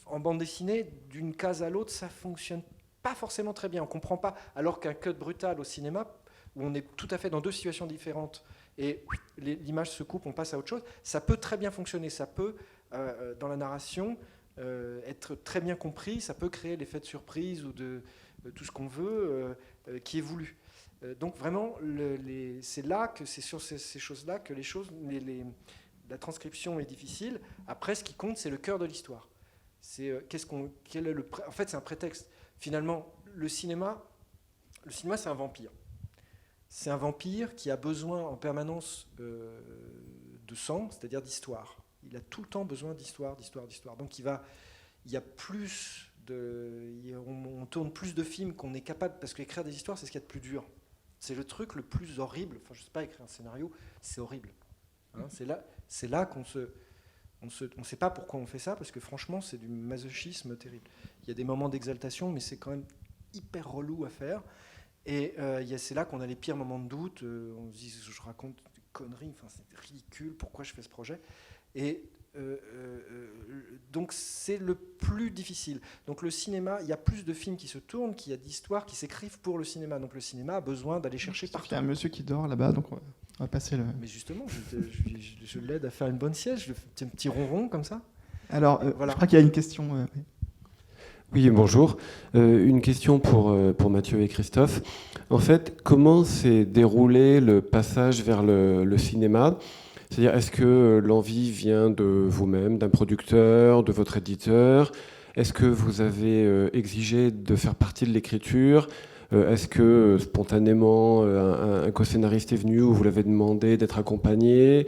en bande dessinée, d'une case à l'autre, ça fonctionne pas forcément très bien. On comprend pas. Alors qu'un cut brutal au cinéma, où on est tout à fait dans deux situations différentes, et l'image se coupe, on passe à autre chose, ça peut très bien fonctionner. Ça peut, dans la narration, être très bien compris. Ça peut créer l'effet de surprise ou de tout ce qu'on veut qui est voulu. Donc vraiment, c'est sur ces choses-là que la transcription est difficile. Après, ce qui compte, c'est le cœur de l'histoire. C'est en fait, c'est un prétexte. Finalement, le cinéma, c'est un vampire. C'est un vampire qui a besoin en permanence de sang, c'est-à-dire d'histoire. Il a tout le temps besoin d'histoire. Donc il y a plus on tourne plus de films qu'on est capable, parce qu'écrire des histoires, c'est ce qu'il y a de plus dur. C'est le truc le plus horrible. Enfin, je ne sais pas, écrire un scénario, c'est horrible. Hein, c'est là qu'on on ne sait pas pourquoi on fait ça, parce que franchement, c'est du masochisme terrible. Il y a des moments d'exaltation, mais c'est quand même hyper relou à faire. Et c'est là qu'on a les pires moments de doute. On se dit, je raconte des conneries, enfin, c'est ridicule, pourquoi je fais ce projet ? Et donc c'est le plus difficile. Donc le cinéma, il y a plus de films qui se tournent, qu'il y a d'histoires qui s'écrivent pour le cinéma. Donc le cinéma a besoin d'aller chercher partout. Il y a un monsieur qui dort là-bas, donc on va passer le... Mais justement, je l'aide à faire une bonne sieste, je fais un petit ronron comme ça. Alors, voilà. Je crois qu'il y a une question. Oui, bonjour. Une question pour Mathieu et Christophe. En fait, comment s'est déroulé le passage vers le cinéma ? C'est-à-dire, est-ce que l'envie vient de vous-même, d'un producteur, de votre éditeur ? Est-ce que vous avez exigé de faire partie de l'écriture ? Est-ce que spontanément un co-scénariste est venu ou vous l'avez demandé d'être accompagné ?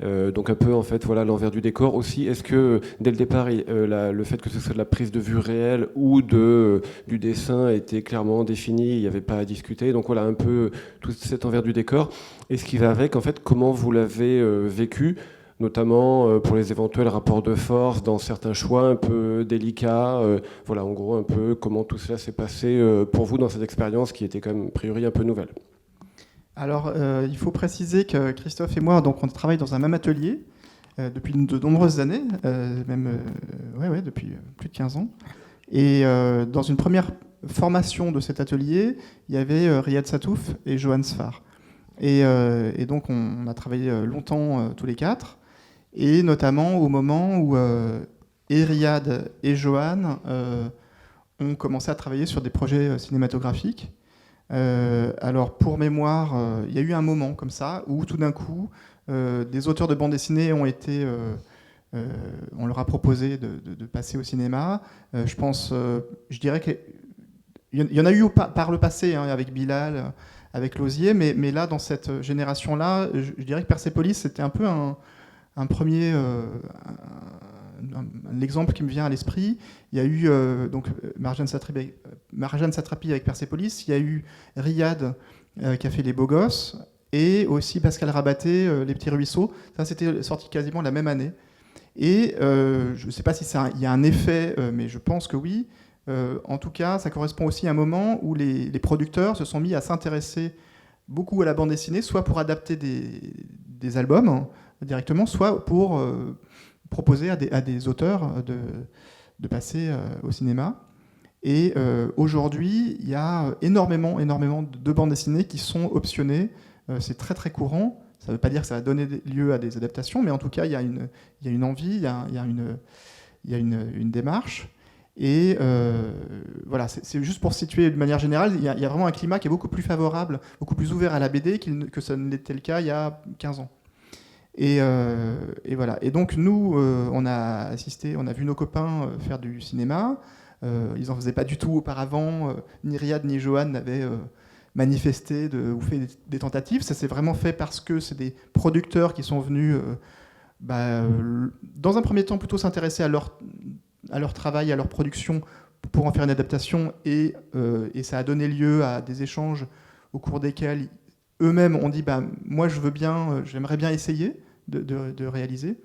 Donc un peu en fait voilà l'envers du décor aussi. Est-ce que dès le départ le fait que ce soit de la prise de vue réelle ou du dessin était clairement défini, il n'y avait pas à discuter, donc voilà un peu tout cet envers du décor et ce qui va avec en fait, comment vous l'avez vécu, notamment pour les éventuels rapports de force dans certains choix un peu délicats, voilà en gros un peu comment tout cela s'est passé pour vous dans cette expérience qui était quand même a priori un peu nouvelle. Alors, il faut préciser que Christophe et moi, donc, on travaille dans un même atelier depuis de nombreuses années, depuis plus de 15 ans. Et dans une première formation de cet atelier, il y avait Riyad Satouf et Johan Sfar. Et donc, on a travaillé longtemps tous les quatre, et notamment au moment où Riyad et Johan ont commencé à travailler sur des projets cinématographiques. Alors pour mémoire, il y a eu un moment comme ça où tout d'un coup des auteurs de bande dessinée ont été, on leur a proposé de passer au cinéma. Je dirais qu'il y en a eu par le passé avec Bilal, avec Lausier, mais là dans cette génération-là, je dirais que Persepolis c'était un peu un premier l'exemple qui me vient à l'esprit, il y a eu donc Marjane Satrapi avec Persepolis, il y a eu Riyad qui a fait Les Beaux Gosses, et aussi Pascal Rabaté, Les Petits Ruisseaux. Ça, c'était sorti quasiment la même année. Et je ne sais pas si il y a un effet, mais je pense que oui. En tout cas, ça correspond aussi à un moment où les producteurs se sont mis à s'intéresser beaucoup à la bande dessinée, soit pour adapter des albums hein, directement, soit pour proposer à des auteurs de passer au cinéma. Et aujourd'hui, il y a énormément de bandes dessinées qui sont optionnées. C'est très très courant. Ça ne veut pas dire que ça va donner lieu à des adaptations, mais en tout cas, il y a une envie, il y a une démarche. Et voilà, c'est juste pour situer de manière générale, il y a vraiment un climat qui est beaucoup plus favorable, beaucoup plus ouvert à la BD que ça n'était le cas il y a 15 ans. Et voilà. Et donc nous, on a vu nos copains faire du cinéma. Ils n'en faisaient pas du tout auparavant. Ni Riyad ni Johan n'avaient manifesté ou fait des tentatives. Ça s'est vraiment fait parce que c'est des producteurs qui sont venus, dans un premier temps, plutôt s'intéresser à leur travail, à leur production, pour en faire une adaptation. Et ça a donné lieu à des échanges au cours desquels eux-mêmes ont dit moi je veux bien, j'aimerais bien essayer de réaliser.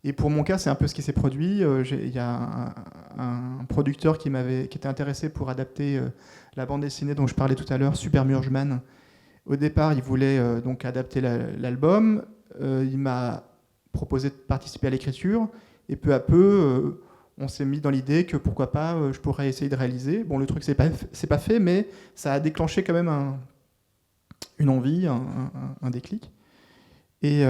Et pour mon cas, c'est un peu ce qui s'est produit. Il y a un producteur qui était intéressé pour adapter la bande dessinée dont je parlais tout à l'heure, Super Murgeman. Au départ, il voulait donc adapter l'album. Il m'a proposé de participer à l'écriture. Et peu à peu, on s'est mis dans l'idée que pourquoi pas, je pourrais essayer de réaliser. Bon, le truc, c'est pas fait, mais ça a déclenché quand même une envie, un déclic. Et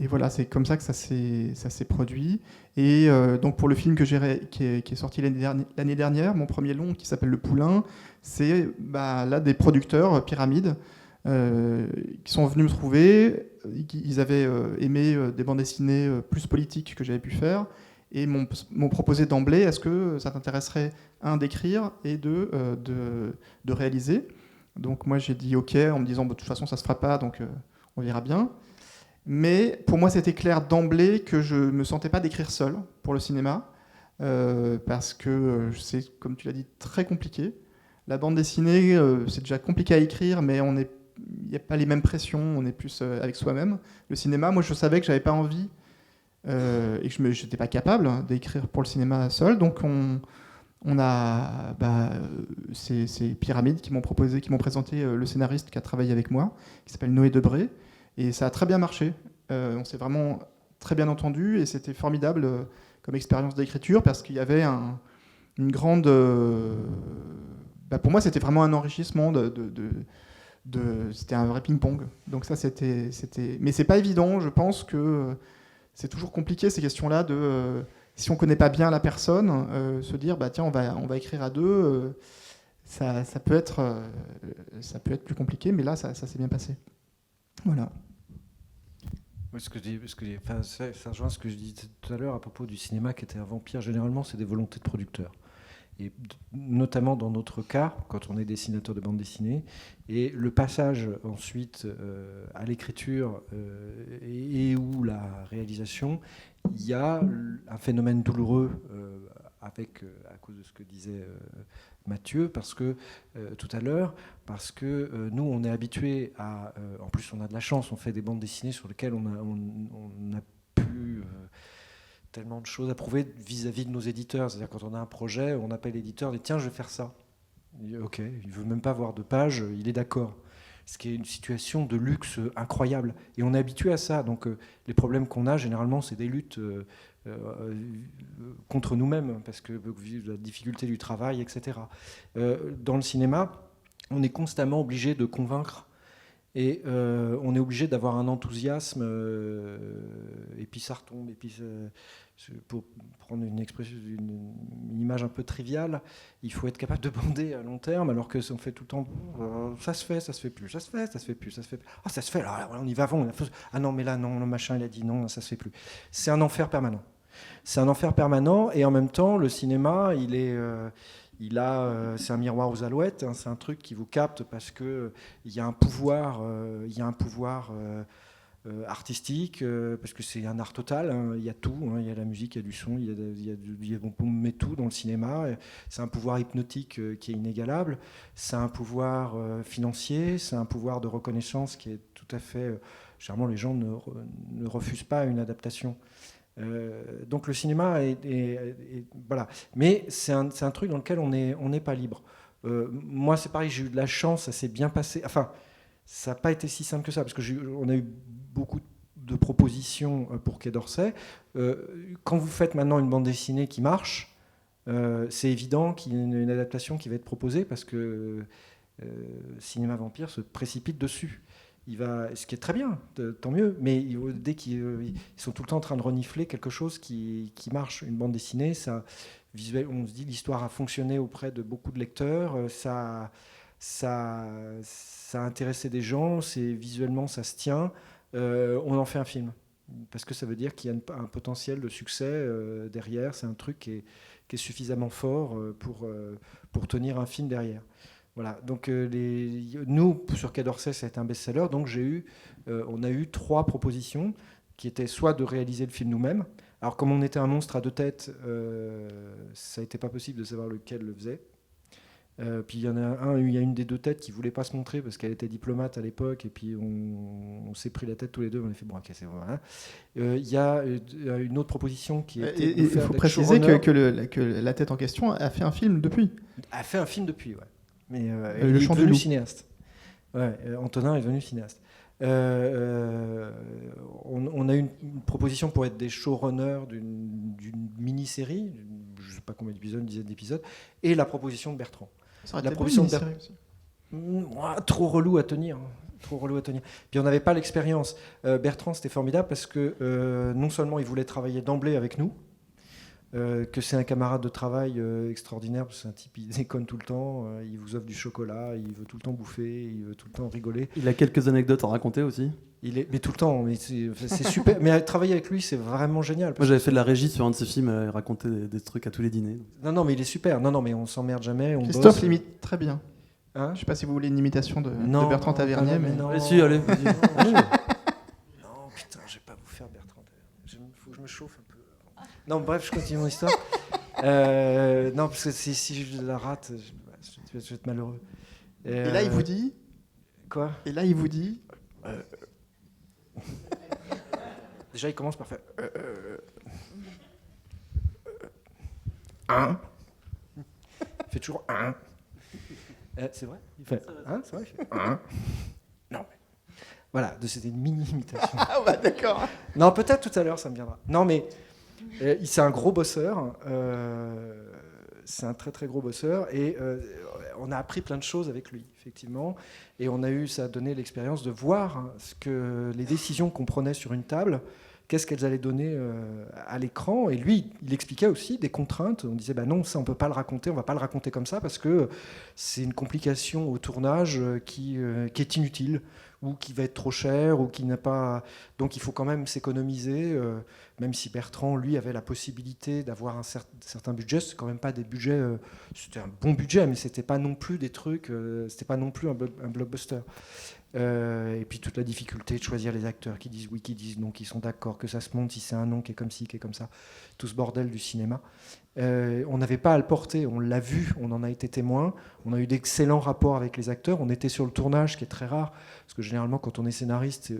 voilà, c'est comme ça que ça s'est produit. Et donc pour le film qui est sorti l'année dernière, mon premier long qui s'appelle Le Poulain, c'est là des producteurs, Pyramide, qui sont venus me trouver. Ils avaient aimé des bandes dessinées plus politiques que j'avais pu faire et m'ont proposé d'emblée, est-ce que ça t'intéresserait, d'écrire et de réaliser. Donc moi j'ai dit ok, en me disant de toute façon ça se fera pas, donc on verra bien. Mais pour moi, c'était clair d'emblée que je ne me sentais pas d'écrire seul pour le cinéma, parce que c'est, comme tu l'as dit, très compliqué. La bande dessinée, c'est déjà compliqué à écrire, mais il n'y a pas les mêmes pressions, on est plus avec soi-même. Le cinéma, moi, je savais que je n'avais pas envie et que je n'étais pas capable d'écrire pour le cinéma seul. Donc, c'est Pyramide qui m'ont présenté le scénariste qui a travaillé avec moi, qui s'appelle Noé Debré. Et ça a très bien marché. On s'est vraiment très bien entendu et c'était formidable comme expérience d'écriture parce qu'il y avait une grande... pour moi, c'était vraiment un enrichissement. C'était un vrai ping-pong. Donc ça, c'était... Mais c'est pas évident. Je pense que c'est toujours compliqué ces questions-là de... si on connaît pas bien la personne, se dire tiens, on va écrire à deux. Ça peut être plus compliqué, mais là, ça s'est bien passé. Voilà. Oui, ça rejoint ce que je disais tout à l'heure à propos du cinéma qui était un vampire. Généralement, c'est des volontés de producteurs. Et notamment dans notre cas, quand on est dessinateur de bande dessinée, et le passage ensuite à l'écriture et ou la réalisation, il y a un phénomène douloureux à cause de ce que disait Mathieu, parce que tout à l'heure, parce que nous, on est habitués à... en plus, on a de la chance, on fait des bandes dessinées sur lesquelles on a pu... tellement de choses à prouver vis-à-vis de nos éditeurs. C'est-à-dire quand on a un projet, on appelle l'éditeur, on dit tiens, je vais faire ça. Il dit, ok, il ne veut même pas voir de page, il est d'accord. Ce qui est une situation de luxe incroyable. Et on est habitué à ça. Donc les problèmes qu'on a, généralement, c'est des luttes contre nous-mêmes, parce que vu la difficulté du travail, etc. Dans le cinéma, on est constamment obligé de convaincre. Et on est obligé d'avoir un enthousiasme, et puis ça retombe. Et puis, pour prendre une expression, une image un peu triviale, il faut être capable de bander à long terme, alors que si on fait tout le temps, ça se fait plus, ça se fait plus. Ah, ça se fait, alors on y va avant. Ah non, mais là, non, le machin, il a dit non, ça se fait plus. C'est un enfer permanent. C'est un enfer permanent, et en même temps, le cinéma, c'est un miroir aux alouettes, hein, c'est un truc qui vous capte parce qu'il y a un pouvoir artistique, parce que c'est un art total, hein, il y a tout, hein, il y a la musique, il y a du son, on met tout dans le cinéma. C'est un pouvoir hypnotique qui est inégalable, c'est un pouvoir financier, c'est un pouvoir de reconnaissance qui est tout à fait... généralement, les gens ne refusent pas une adaptation. Donc le cinéma voilà. Mais c'est un truc dans lequel on n'est pas libre. Moi, c'est pareil, j'ai eu de la chance, ça s'est bien passé. Enfin, ça n'a pas été si simple que ça, parce qu'on a eu beaucoup de propositions pour Quai d'Orsay. Quand vous faites maintenant une bande dessinée qui marche, c'est évident qu'il y a une adaptation qui va être proposée, parce que Cinéma Vampire se précipite dessus. Ce qui est très bien, tant mieux, mais dès qu'ils sont tout le temps en train de renifler quelque chose qui marche, une bande dessinée, ça, on se dit l'histoire a fonctionné auprès de beaucoup de lecteurs, ça a intéressé des gens, visuellement ça se tient, on en fait un film. Parce que ça veut dire qu'il y a un potentiel de succès derrière, c'est un truc qui est suffisamment fort pour tenir un film derrière. Voilà, donc nous, sur Quai d'Orsay, ça a été un best-seller, donc on a eu 3 propositions qui étaient soit de réaliser le film nous-mêmes. Alors comme on était un monstre à 2 têtes, ça n'était pas possible de savoir lequel le faisait. Puis il y a une des 2 têtes qui ne voulait pas se montrer parce qu'elle était diplomate à l'époque, et puis on s'est pris la tête tous les deux, on a fait bon, ok, c'est bon. Hein. Il y a une autre proposition qui était... Il faut préciser que la tête en question a fait un film depuis. A fait un film depuis, ouais. Mais il est devenu cinéaste. Ouais, Antonin est devenu cinéaste. On a eu une proposition pour être des showrunners d'une mini-série, je ne sais pas combien d'épisodes, une dizaine d'épisodes, et la proposition de Bertrand. La proposition de Bertrand. Trop relou à tenir. Puis on n'avait pas l'expérience. Bertrand, c'était formidable parce que non seulement il voulait travailler d'emblée avec nous, que c'est un camarade de travail extraordinaire, parce que c'est un type, il déconne tout le temps, il vous offre du chocolat, il veut tout le temps bouffer, il veut tout le temps rigoler. Il a quelques anecdotes à raconter aussi. Mais tout le temps, mais c'est super. Mais travailler avec lui, c'est vraiment génial. Moi, j'avais fait de la régie sur un de ses films, il racontait des trucs à tous les dîners. Non, mais il est super. Non, mais on s'emmerde jamais. Christophe bosse. Limite très bien. Hein, je ne sais pas si vous voulez une imitation de Bertrand Tavernier, mais... Allez, si, allez. Non, putain, je vais pas vous faire Bertrand Tavernier. Il faut que je me chauffe un peu. Non, bref, je continue mon histoire. Non, parce que si je la rate, je vais être malheureux. Et là, il vous dit... Quoi ? Et là, il vous dit... Déjà, il commence par faire... Un. Il fait toujours un. C'est vrai ? Il fait un, c'est vrai, il fait un. Non, mais... Voilà, c'était une mini-imitation. Ah bah d'accord. Non, peut-être tout à l'heure, ça me viendra. Non, mais c'est un gros bosseur. C'est un très, très gros bosseur. Et on a appris plein de choses avec lui, effectivement. Et ça a donné l'expérience de voir ce que les décisions qu'on prenait sur une table, qu'est-ce qu'elles allaient donner à l'écran. Et lui, il expliquait aussi des contraintes. On disait, bah non, ça, on ne peut pas le raconter, on ne va pas le raconter comme ça, parce que c'est une complication au tournage qui est inutile, ou qui va être trop cher, ou qui n'a pas... Donc il faut quand même s'économiser, même si Bertrand, lui, avait la possibilité d'avoir un certain budget. C'est quand même pas des budgets... c'était un bon budget, mais c'était pas non plus des trucs... c'était pas non plus un blockbuster. Et puis toute la difficulté de choisir les acteurs qui disent oui, qui disent non, qui sont d'accord, que ça se monte si c'est un nom qui est comme ci, qui est comme ça. Tout ce bordel du cinéma. On n'avait pas à le porter, on l'a vu, on en a été témoin. On a eu d'excellents rapports avec les acteurs. On était sur le tournage, ce qui est très rare, parce que généralement, quand on est scénariste,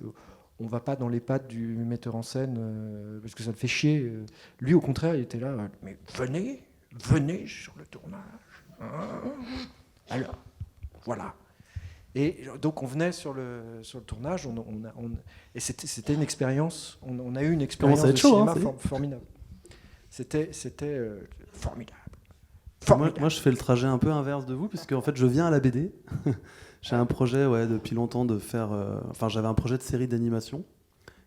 on ne va pas dans les pattes du metteur en scène, parce que ça le fait chier. Lui, au contraire, il était là, mais venez sur le tournage. Hein, alors, voilà. Et donc on venait sur le tournage, et c'était une expérience. On a eu une expérience de cinéma formidable. C'était formidable. Moi, je fais le trajet un peu inverse de vous, puisque en fait, je viens à la BD. J'ai un projet depuis longtemps de faire... j'avais un projet de série d'animation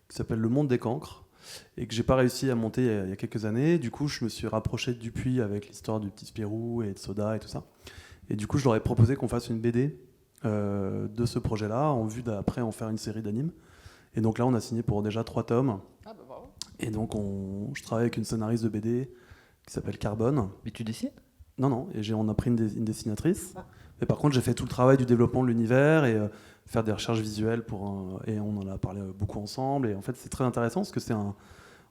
qui s'appelle Le Monde des Cancres, et que j'ai pas réussi à monter il y a quelques années. Du coup, je me suis rapproché de Dupuis avec l'histoire du petit Spirou et de Soda et tout ça. Et du coup, je leur ai proposé qu'on fasse une BD de ce projet-là, en vue d'après en faire une série d'animes. Et donc là, on a signé pour déjà 3 tomes. Ah bah bravo. Et donc, je travaille avec une scénariste de BD qui s'appelle Carbone. Mais tu dessines ? Non, et on a pris une dessinatrice Mais par contre, j'ai fait tout le travail du développement de l'univers et faire des recherches visuelles et on en a parlé beaucoup ensemble. Et en fait, c'est très intéressant parce que en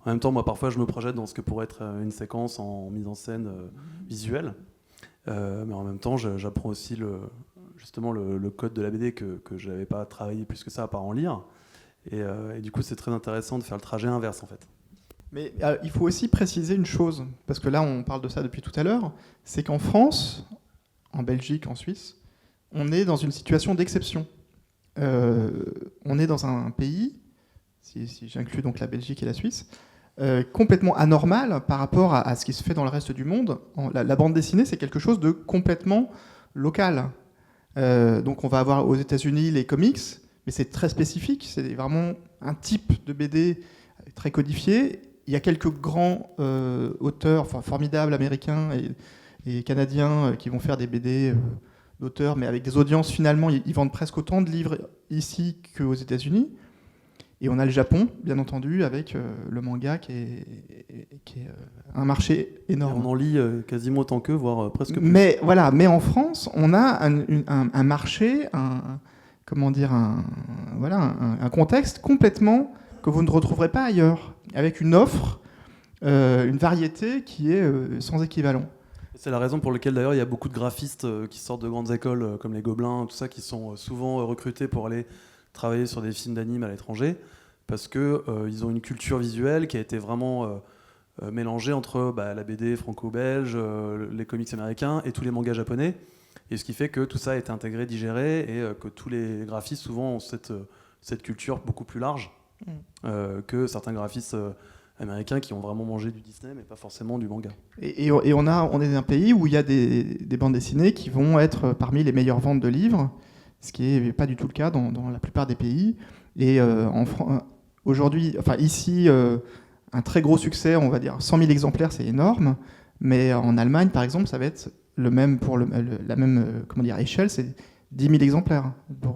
même temps, moi, parfois, je me projette dans ce que pourrait être une séquence en mise en scène visuelle. Mais en même temps, j'apprends aussi justement le code de la BD que je n'avais pas travaillé plus que ça à part en lire. Et du coup, c'est très intéressant de faire le trajet inverse, en fait. Mais il faut aussi préciser une chose, parce que là, on parle de ça depuis tout à l'heure, c'est qu'en France, en Belgique, en Suisse, on est dans une situation d'exception. On est dans un pays, si j'inclus donc la Belgique et la Suisse, complètement anormal par rapport à ce qui se fait dans le reste du monde. La bande dessinée, c'est quelque chose de complètement local. Donc on va avoir aux États-Unis les comics, mais c'est très spécifique, c'est vraiment un type de BD très codifié. Il y a quelques grands auteurs formidables américains et canadiens qui vont faire des BD d'auteurs, mais avec des audiences, finalement, ils vendent presque autant de livres ici qu'aux États-Unis. Et on a le Japon, bien entendu, avec le manga qui est un marché énorme. Et on en lit quasiment autant qu'eux, voire presque plus. Mais en France, on a un marché, un contexte complètement que vous ne retrouverez pas ailleurs, avec une offre, une variété qui est sans équivalent. C'est la raison pour laquelle d'ailleurs il y a beaucoup de graphistes qui sortent de grandes écoles comme les Gobelins, tout ça, qui sont souvent recrutés pour aller travailler sur des films d'anime à l'étranger, parce qu'ils ont une culture visuelle qui a été vraiment mélangée entre la BD franco-belge, les comics américains et tous les mangas japonais, et ce qui fait que tout ça a été intégré, digéré, et que tous les graphistes souvent ont cette culture beaucoup plus large que certains graphistes américains qui ont vraiment mangé du Disney mais pas forcément du manga. Et on est dans un pays où il y a des bandes dessinées qui vont être parmi les meilleures ventes de livres, ce qui n'est pas du tout le cas dans la plupart des pays. Et aujourd'hui, ici, un très gros succès, on va dire 100 000 exemplaires, c'est énorme, mais en Allemagne, par exemple, ça va être le même pour la même échelle, c'est 10 000 exemplaires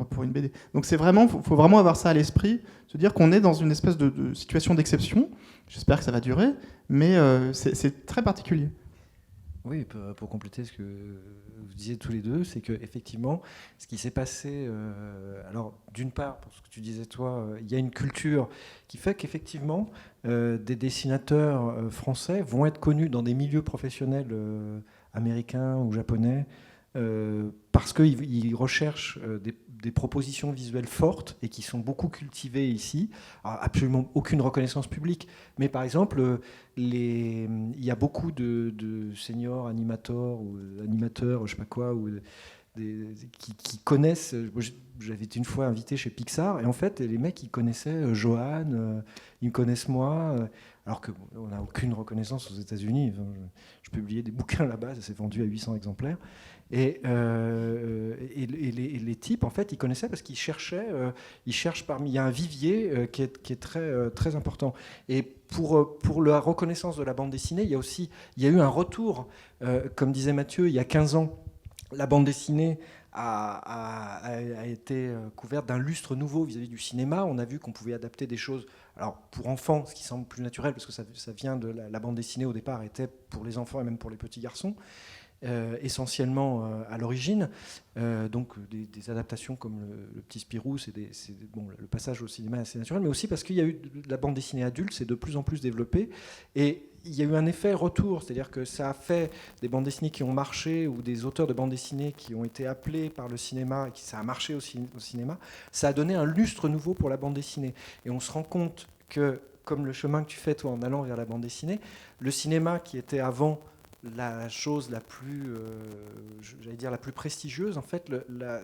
pour une BD. Donc faut vraiment avoir ça à l'esprit, se dire qu'on est dans une espèce de situation d'exception. J'espère que ça va durer, mais c'est très particulier. Oui, pour compléter ce que vous disiez tous les deux, c'est qu'effectivement, ce qui s'est passé, alors d'une part, pour ce que tu disais toi, il y a une culture qui fait qu'effectivement, des dessinateurs français vont être connus dans des milieux professionnels américains ou japonais, parce qu'ils recherchent des propositions visuelles fortes et qui sont beaucoup cultivées ici. Alors, absolument aucune reconnaissance publique, mais par exemple, il y a beaucoup de seniors animateurs ou animateurs, je sais pas quoi, qui connaissent. J'avais été une fois invité chez Pixar et en fait, les mecs ils connaissaient Johan, ils me connaissent moi. Alors qu'on n'a aucune reconnaissance aux États-Unis. Je publiais des bouquins là-bas, ça s'est vendu à 800 exemplaires. Et les types, en fait, ils connaissaient parce qu'ils cherchaient. Ils cherchent il y a un vivier qui est très, très important. Et pour la reconnaissance de la bande dessinée, il y a eu un retour. Comme disait Mathieu, il y a 15 ans, la bande dessinée a été couverte d'un lustre nouveau vis-à-vis du cinéma. On a vu qu'on pouvait adapter des choses, alors pour enfants, ce qui semble plus naturel, parce que ça vient de la bande dessinée au départ, était pour les enfants et même pour les petits garçons, essentiellement à l'origine. Donc des adaptations comme le Petit Spirou, le passage au cinéma est assez naturel, mais aussi parce qu'il y a eu la bande dessinée adulte, c'est de plus en plus développé, et il y a eu un effet retour, c'est-à-dire que ça a fait des bandes dessinées qui ont marché, ou des auteurs de bandes dessinées qui ont été appelés par le cinéma, et ça a marché au cinéma, ça a donné un lustre nouveau pour la bande dessinée. Et on se rend compte que, comme le chemin que tu fais toi en allant vers la bande dessinée, le cinéma qui était avant la chose la plus, la plus prestigieuse, en fait,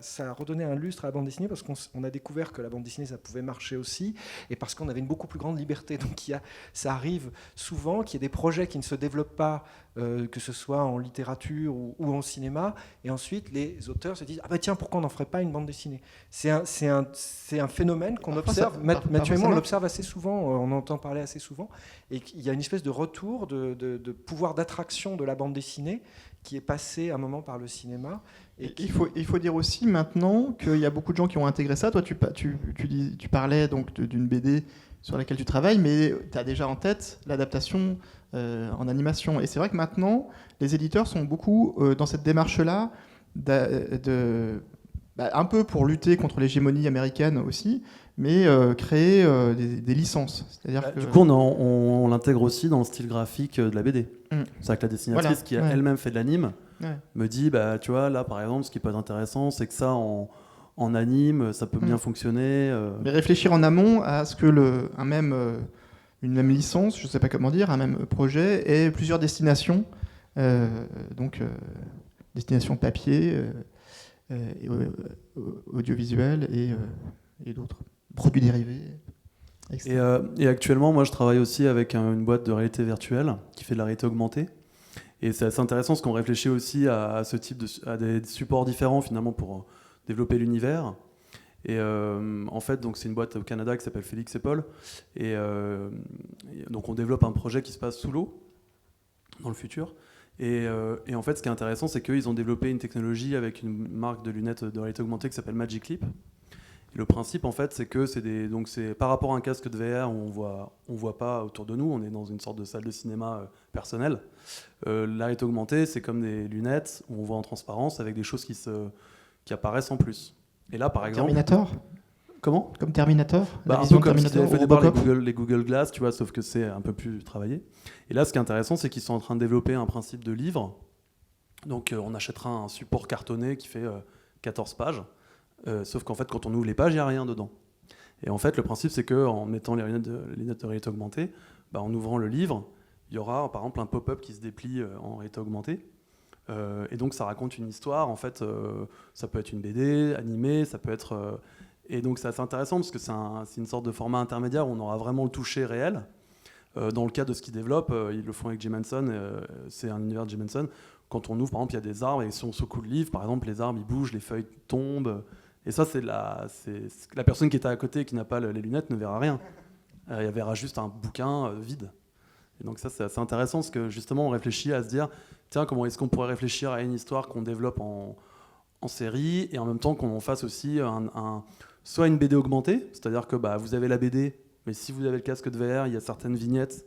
ça a redonné un lustre à la bande dessinée parce qu'on a découvert que la bande dessinée, ça pouvait marcher aussi, et parce qu'on avait une beaucoup plus grande liberté. Donc ça arrive souvent qu'il y ait des projets qui ne se développent pas, que ce soit en littérature ou en cinéma, et ensuite les auteurs se disent « Ah bah tiens, pourquoi on n'en ferait pas une bande dessinée ?» C'est un phénomène qu'on observe, Mathieu et moi on l'observe assez souvent, on entend parler assez souvent, et il y a une espèce de retour de pouvoir d'attraction de la bande dessinée qui est passé à un moment par le cinéma. Et il faut dire aussi maintenant qu'il y a beaucoup de gens qui ont intégré ça. Toi, tu parlais donc d'une BD sur laquelle tu travailles, mais tu as déjà en tête l'adaptation en animation. Et c'est vrai que maintenant, les éditeurs sont beaucoup dans cette démarche-là un peu pour lutter contre l'hégémonie américaine aussi, mais créer des licences. C'est-à-dire que... Du coup, on l'intègre aussi dans le style graphique de la BD. C'est-à-dire que la dessinatrice qui a elle-même fait de l'anime me dit, tu vois, là par exemple, ce qui peut être intéressant, c'est que ça en anime, ça peut bien fonctionner. Mais réfléchir en amont à ce que une même licence, je ne sais pas comment dire, un même projet ait plusieurs destinations, destination papier, audiovisuel et d'autres produits dérivés. Et actuellement, moi, je travaille aussi avec une boîte de réalité virtuelle qui fait de la réalité augmentée. Et c'est assez intéressant parce qu'on réfléchit aussi à ce type à des supports différents finalement pour développer l'univers. Et en fait, donc c'est une boîte au Canada qui s'appelle Félix et Paul. Et donc on développe un projet qui se passe sous l'eau dans le futur. Et en fait, ce qui est intéressant, c'est qu'ils ont développé une technologie avec une marque de lunettes de réalité augmentée qui s'appelle Magic Leap. Et le principe, en fait, c'est que c'est par rapport à un casque de VR où on voit pas autour de nous, on est dans une sorte de salle de cinéma personnelle. La réalité augmentée, c'est comme des lunettes où on voit en transparence avec des choses qui apparaissent en plus. Et là, par exemple... Terminator ? Comment ? Comme Terminator ? Un peu comme si tu avais fait débarrer les Google Glass, tu vois, sauf que c'est un peu plus travaillé. Et là, ce qui est intéressant, c'est qu'ils sont en train de développer un principe de livre. Donc, on achètera un support cartonné qui fait 14 pages. Sauf qu'en fait, quand on ouvre les pages, il n'y a rien dedans. Et en fait, le principe, c'est qu'en mettant les lunettes de réalité augmentée, en ouvrant le livre, il y aura par exemple un pop-up qui se déplie en réalité augmentée. Et donc, ça raconte une histoire. En fait, ça peut être une BD animée, ça peut être... et donc, c'est assez intéressant parce que c'est une sorte de format intermédiaire où on aura vraiment le toucher réel. Dans le cas de ce qu'ils développent, ils le font avec Jim Henson, c'est un univers de Jim Henson. Quand on ouvre, par exemple, il y a des arbres et si on secoue le livre, par exemple, les arbres ils bougent, les feuilles tombent. Et ça, c'est la personne qui est à côté et qui n'a pas les lunettes ne verra rien. Elle verra juste un bouquin vide. Et donc ça, c'est assez intéressant parce que justement, on réfléchit à se dire, tiens, comment est-ce qu'on pourrait réfléchir à une histoire qu'on développe en série et en même temps qu'on en fasse aussi soit une BD augmentée, c'est-à-dire que vous avez la BD, mais si vous avez le casque de VR, il y a certaines vignettes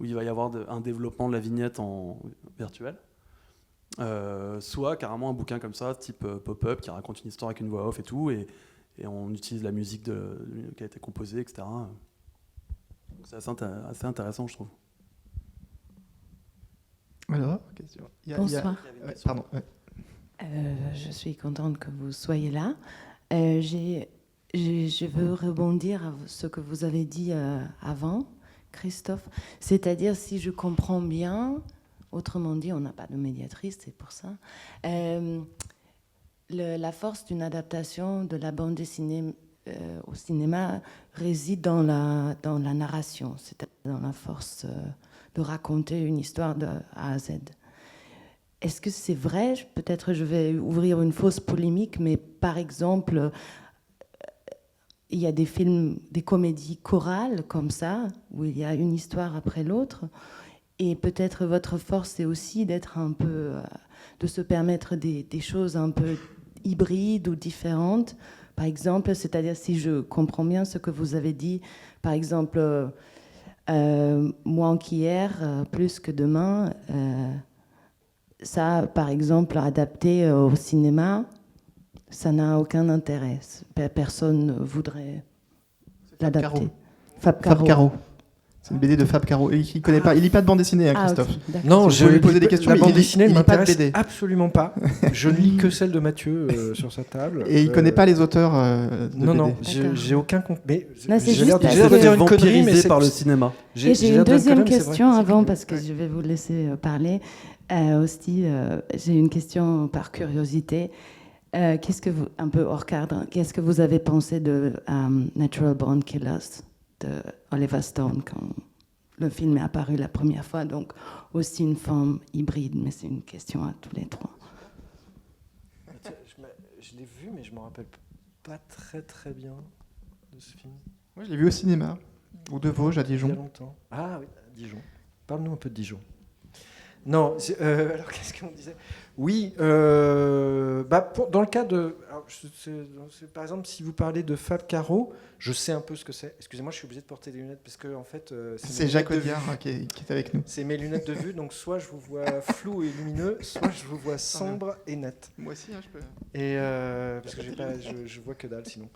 où il va y avoir un développement de la vignette en virtuel. Soit carrément un bouquin comme ça, type pop-up, qui raconte une histoire avec une voix off et tout, et on utilise la musique qui a été composée, etc. Donc c'est assez intéressant, je trouve. Alors, question. Bonsoir. Pardon. Je suis contente que vous soyez là. Je veux rebondir à ce que vous avez dit avant, Christophe. C'est-à-dire, si je comprends bien, autrement dit, on n'a pas de médiatrice, c'est pour ça. La force d'une adaptation de la bande dessinée au cinéma réside dans la narration, c'est-à-dire dans la force de raconter une histoire de A à Z. Est-ce que c'est vrai ? Peut-être je vais ouvrir une fausse polémique, mais par exemple, il y a des films, des comédies chorales comme ça, où il y a une histoire après l'autre. Et peut-être votre force, c'est aussi d'être un peu, de se permettre des choses un peu hybrides ou différentes. Par exemple, c'est-à-dire si je comprends bien ce que vous avez dit, par exemple, moins qu'hier, plus que demain, ça, par exemple, adapté au cinéma, ça n'a aucun intérêt. Personne ne voudrait l'adapter. Fab Caro. C'est une BD de Fab Caro. Il ne lit pas de bande dessinée, Christophe. Okay, non, je lui poser des questions. La bande dessinée ne m'intéresse absolument pas. Je ne lis que celle de Mathieu sur sa table. Et il ne connaît pas les auteurs de BD. Non, j'ai aucun compte. Mais j'ai l'air de dire une connerie, mais par le cinéma. J'ai une deuxième question avant, parce que je vais vous laisser parler. Aussi, j'ai une question par curiosité. Qu'est-ce que vous, un peu hors cadre, qu'est-ce que vous avez pensé de Natural Born Killers de Oliver Stone quand le film est apparu la première fois, donc aussi une forme hybride, mais c'est une question à tous les trois. Je l'ai vu, mais je ne me rappelle pas très bien de ce film. Moi, je l'ai vu au cinéma, au De Vosges, à Dijon. Il y a longtemps. Ah oui, à Dijon. Parle-nous un peu de Dijon. Non, alors qu'est-ce qu'on disait? Oui, dans le cas de... Alors, par exemple, si vous parlez de Fab Caro, je sais un peu ce que c'est. Excusez-moi, je suis obligé de porter des lunettes parce que, en fait... c'est Jacques Audiard qui est avec nous. C'est mes lunettes de vue, donc soit je vous vois flou et lumineux, soit je vous vois sombre et net. Moi aussi, je peux... Et, parce que je vois que dalle sinon.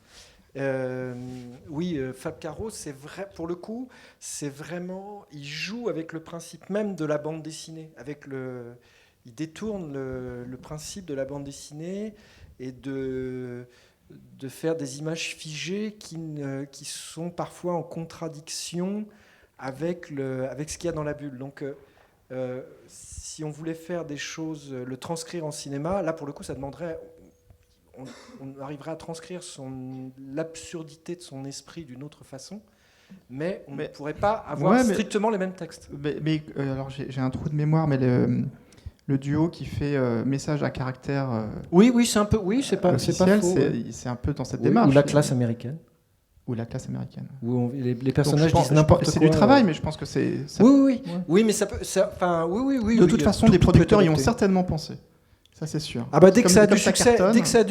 Oui, Fab Caro, c'est vrai, pour le coup, c'est vraiment, il joue avec le principe même de la bande dessinée, il détourne le principe de la bande dessinée et de faire des images figées qui sont parfois en contradiction avec ce qu'il y a dans la bulle. Donc, si on voulait faire des choses, le transcrire en cinéma, là pour le coup, ça demanderait... On arriverait à transcrire l'absurdité de son esprit d'une autre façon, mais on ne pourrait pas avoir strictement les mêmes textes. Alors j'ai un trou de mémoire, mais le duo qui fait message à caractère. Oui, c'est un peu. Oui, c'est pas faux. C'est un peu dans cette démarche. Ou la classe américaine. Ou la classe américaine. Où les personnages disent n'importe quoi. C'est du travail, mais je pense que c'est. Oui, mais ça peut. Oui. De toute façon, des producteurs y ont certainement pensé. Ça, c'est sûr. Ah bah dès que ça a du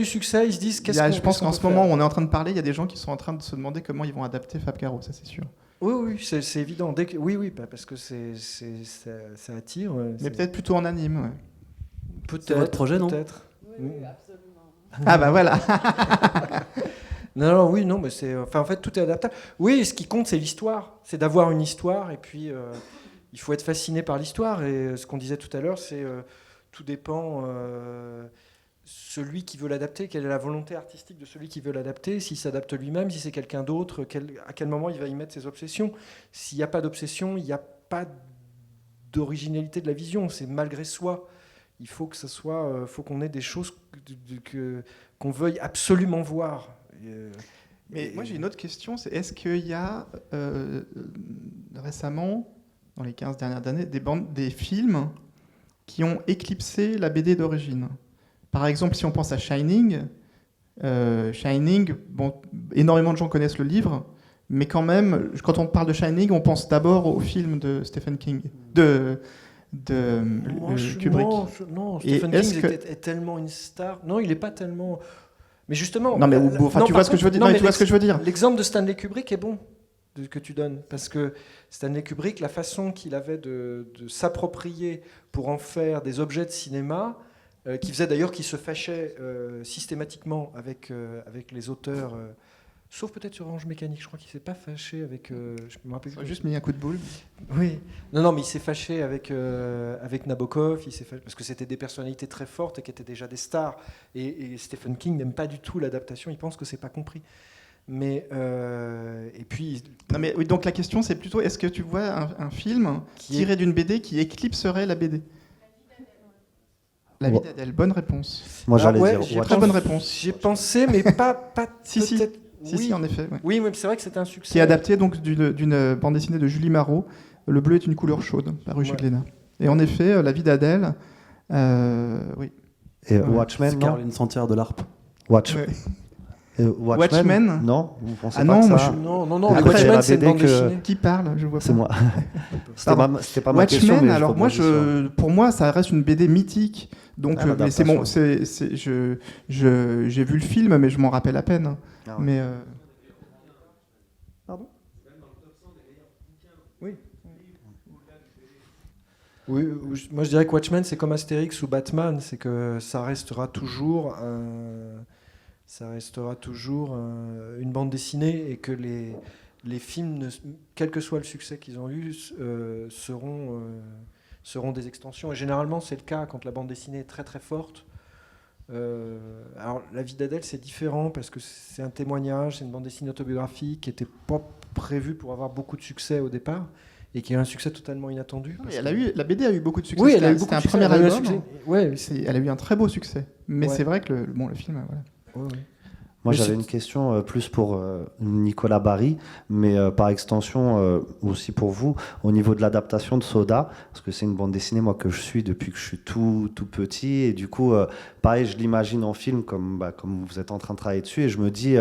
succès, ils se disent qu'est-ce qu'on. Je pense qu'en ce moment où on est en train de parler, il y a des gens qui sont en train de se demander comment ils vont adapter Fab Caro, ça c'est sûr. Oui, c'est évident. Oui, parce que ça attire. Mais peut-être plutôt en anime. Ouais. Peut-être. C'est votre projet, non? Peut-être. Oui, absolument. Ah bah voilà. Non, mais c'est. Enfin, en fait, tout est adaptable. Oui, ce qui compte, c'est l'histoire. C'est d'avoir une histoire, et puis il faut être fasciné par l'histoire. Et ce qu'on disait tout à l'heure, c'est. Tout dépend celui qui veut l'adapter, quelle est la volonté artistique de celui qui veut l'adapter, s'il s'adapte lui-même, si c'est quelqu'un d'autre, à quel moment il va y mettre ses obsessions. S'il n'y a pas d'obsession, il n'y a pas d'originalité de la vision, c'est malgré soi. Il faut que ça soit, faut qu'on ait des choses qu'on veuille absolument voir. Mais moi j'ai une autre question, c'est est-ce qu'il y a récemment, dans les 15 dernières années, des films qui ont éclipsé la BD d'origine. Par exemple, si on pense à Shining, énormément de gens connaissent le livre, mais quand même, quand on parle de Shining, on pense d'abord au film de Stephen King, Kubrick. Non, Stephen King est tellement une star. Non, il n'est pas tellement... Mais justement... Non, mais tu vois ce que je veux dire. Tu vois ce que je veux dire. L'exemple de Stanley Kubrick est bon. Que tu donnes, parce que Stanley Kubrick, la façon qu'il avait de s'approprier pour en faire des objets de cinéma, qui faisait d'ailleurs qu'il se fâchait systématiquement avec les auteurs, sauf peut-être sur Orange Mécanique, je crois qu'il ne s'est pas fâché avec... je me rappelle plus. Juste mis un coup de boule. Oui. Non, mais il s'est fâché avec Nabokov, parce que c'était des personnalités très fortes et qui étaient déjà des stars, et Stephen King n'aime pas du tout l'adaptation, il pense que c'est pas compris. Mais et puis non mais oui, donc la question c'est plutôt est-ce que tu vois un film tiré d'une BD qui éclipserait la BD? La vie d'Adèle, bonne réponse. Moi j'allais dire très bonne réponse. J'ai pensé mais pas si, en effet. Ouais. Oui, mais c'est vrai que c'est un succès. Qui est adapté donc d'une bande dessinée de Julie Marot, Le bleu est une couleur chaude, paru chez Glénat. Et en effet, La vie d'Adèle, oui. Et Watchmen, non? Caroline Santière de l'Arpe. Watchmen. Watchmen. Non, vous pensez pas non, que ça... non. Les Watchmen, c'est une bande dessinée. Qui parle? Je vois pas. C'est moi. C'était pas ma question. Watchmen. Alors moi, pour moi, ça reste une BD mythique. Donc, mais j'ai vu le film, mais je m'en rappelle à peine. Ah ouais. Mais pardon. Oui, moi je dirais que Watchmen, c'est comme Astérix ou Batman, c'est que ça restera toujours une bande dessinée et que les films, quel que soit le succès qu'ils ont eu, seront des extensions. Et généralement, c'est le cas quand la bande dessinée est très très forte. Alors, La vie d'Adèle, c'est différent parce que c'est un témoignage, c'est une bande dessinée autobiographique qui n'était pas prévue pour avoir beaucoup de succès au départ et qui a eu un succès totalement inattendu. La BD a eu beaucoup de succès. Oui, elle a eu beaucoup de succès. C'était un premier album. Elle a eu un très beau succès. Mais c'est vrai que le film... Voilà. Ouais. Moi, j'avais une question plus pour Nicolas Barry, mais par extension aussi pour vous, au niveau de l'adaptation de Soda, parce que c'est une bande dessinée moi que je suis depuis que je suis tout petit, et du coup, pareil, je l'imagine en film comme vous êtes en train de travailler dessus, et je me dis,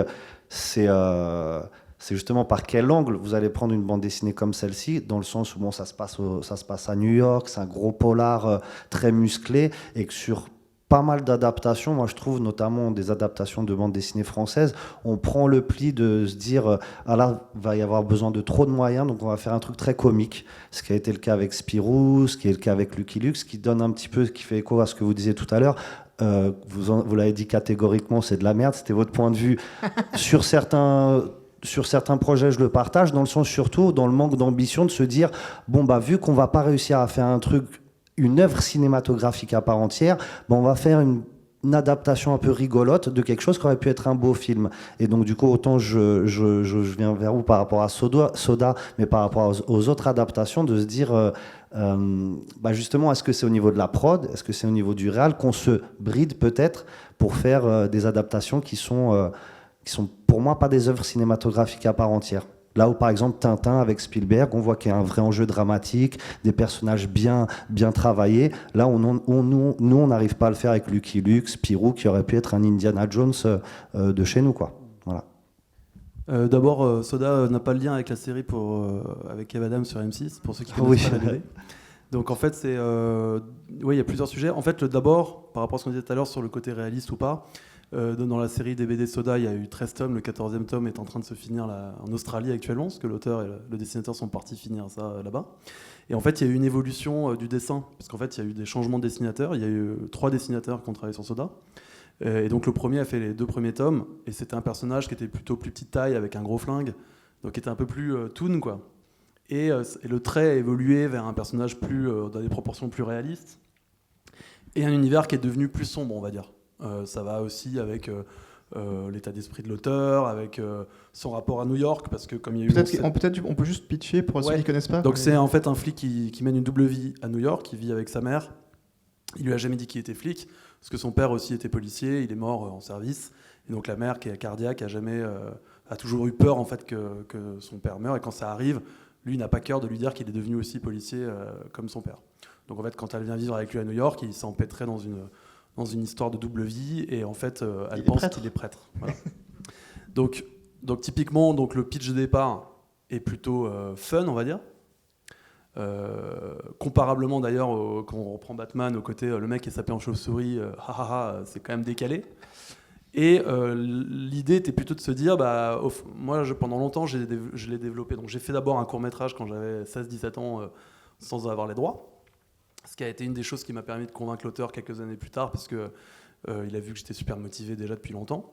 c'est justement par quel angle vous allez prendre une bande dessinée comme celle-ci, dans le sens où bon, ça se passe à New York, c'est un gros polar très musclé, et que sur pas mal d'adaptations, moi je trouve notamment des adaptations de bandes dessinées françaises, on prend le pli de se dire ah là, va y avoir besoin de trop de moyens, donc on va faire un truc très comique, ce qui a été le cas avec Spirou, ce qui est le cas avec Lucky Luke, qui donne un petit peu, qui fait écho à ce que vous disiez tout à l'heure. Vous l'avez dit catégoriquement, c'est de la merde, c'était votre point de vue. Sur certains projets, je le partage, dans le sens surtout, dans le manque d'ambition, de se dire, bon, bah, vu qu'on va pas réussir à faire un truc, une œuvre cinématographique à part entière, bah, on va faire une adaptation un peu rigolote de quelque chose qui aurait pu être un beau film. Et donc, du coup, autant je viens vers vous par rapport à Soda, mais par rapport aux autres adaptations, de se dire, bah justement, est-ce que c'est au niveau de la prod, est-ce que c'est au niveau du réal qu'on se bride peut-être pour faire des adaptations qui sont pour moi pas des œuvres cinématographiques à part entière. Là où par exemple Tintin avec Spielberg, on voit qu'il y a un vrai enjeu dramatique, des personnages bien travaillés. Là, nous, on n'arrive pas à le faire avec Lucky Luke, Spirou, qui aurait pu être un Indiana Jones de chez nous, quoi. Voilà. D'abord, Soda n'a pas le lien avec la série avec Kev Adams sur M6, pour ceux qui connaissent pas la BD. Donc en fait, il y a plusieurs sujets. En fait, d'abord, par rapport à ce qu'on disait tout à l'heure sur le côté réaliste ou pas, dans la série des BD Soda, il y a eu 13 tomes, le 14e tome est en train de se finir en Australie actuellement, parce que l'auteur et le dessinateur sont partis finir ça là-bas. Et en fait, il y a eu une évolution du dessin, parce qu'en fait, il y a eu des changements de dessinateurs. Il y a eu 3 dessinateurs qui ont travaillé sur Soda. Et donc le premier a fait les 2 premiers tomes, et c'était un personnage qui était plutôt plus petite taille, avec un gros flingue, donc qui était un peu plus toon, quoi. Et le trait a évolué vers un personnage dans des proportions plus réalistes, et un univers qui est devenu plus sombre, on va dire. Ça va aussi avec l'état d'esprit de l'auteur, avec son rapport à New York, parce que comme il y a eu... On peut juste pitcher pour ceux qui ne connaissent pas. Donc c'est en fait un flic qui mène une double vie à New York, qui vit avec sa mère. Il lui a jamais dit qu'il était flic, parce que son père aussi était policier, il est mort en service. Et donc la mère, qui est cardiaque, a toujours eu peur en fait que son père meure, et quand ça arrive, lui n'a pas cœur de lui dire qu'il est devenu aussi policier comme son père. Donc en fait, quand elle vient vivre avec lui à New York, il s'empêtrait dans une histoire de double vie, et en fait, elle pense qu'il est prêtre. Voilà. donc typiquement, le pitch de départ est plutôt fun, on va dire. Comparablement d'ailleurs, quand on reprend Batman, au côté le mec est sapé en chauve-souris, c'est quand même décalé. Et l'idée était plutôt de se dire, moi pendant longtemps je l'ai développé. Donc j'ai fait d'abord un court-métrage quand j'avais 16-17 ans sans avoir les droits. Ce qui a été une des choses qui m'a permis de convaincre l'auteur quelques années plus tard, parce qu'il a vu que j'étais super motivé déjà depuis longtemps.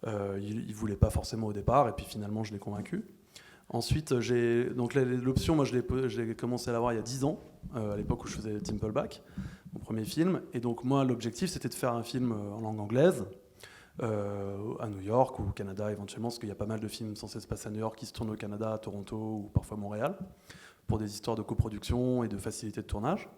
Il ne voulait pas forcément au départ, et puis finalement je l'ai convaincu. Ensuite, l'option, moi je l'ai commencé à l'avoir il y a 10 ans, à l'époque où je faisais Timpleback, mon premier film. Et donc moi l'objectif c'était de faire un film en langue anglaise, à New York ou au Canada éventuellement, parce qu'il y a pas mal de films censés se passer à New York qui se tournent au Canada, à Toronto ou parfois Montréal, pour des histoires de coproduction et de facilité de tournage.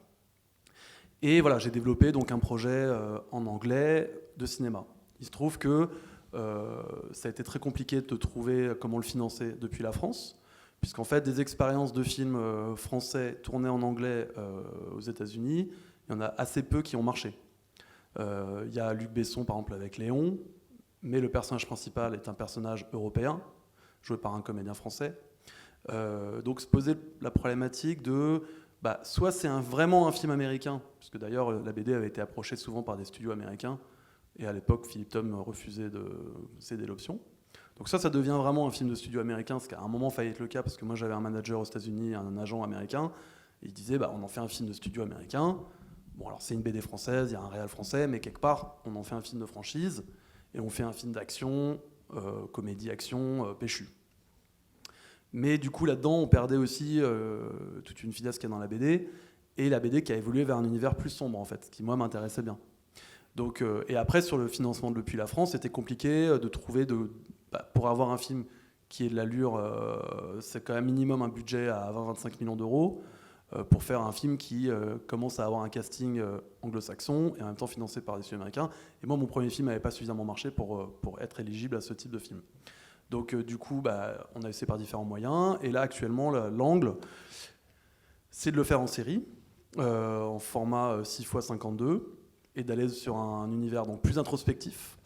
Et voilà, j'ai développé donc un projet en anglais de cinéma. Il se trouve que ça a été très compliqué de trouver comment le financer depuis la France, puisqu'en fait, des expériences de films français tournés en anglais aux États-Unis, il y en a assez peu qui ont marché. Il y a Luc Besson, par exemple, avec Léon, mais le personnage principal est un personnage européen, joué par un comédien français. Donc se posait la problématique de... soit c'est vraiment un film américain, puisque d'ailleurs la BD avait été approchée souvent par des studios américains, et à l'époque Philippe Tom refusait de céder l'option. Donc ça devient vraiment un film de studio américain, ce qui à un moment failli être le cas, parce que moi j'avais un manager aux États-Unis, un agent américain, et il disait on en fait un film de studio américain. Bon, alors c'est une BD française, il y a un réal français, mais quelque part on en fait un film de franchise, et on fait un film d'action, comédie-action, péchu. Mais du coup, là-dedans, on perdait aussi toute une finesse qu'il y a dans la BD, et la BD qui a évolué vers un univers plus sombre, en fait, ce qui, moi, m'intéressait bien. Donc, et après, sur le financement de Depuis la France, c'était compliqué de trouver, pour avoir un film qui est de l'allure, c'est quand même minimum un budget à 20-25 millions d'euros, pour faire un film qui commence à avoir un casting anglo-saxon, et en même temps financé par des studios américains. Et moi, mon premier film n'avait pas suffisamment marché pour être éligible à ce type de film. Donc du coup, on a essayé par différents moyens. Et là, actuellement, l'angle, c'est de le faire en série, en format 6x52, et d'aller sur un univers donc plus introspectif,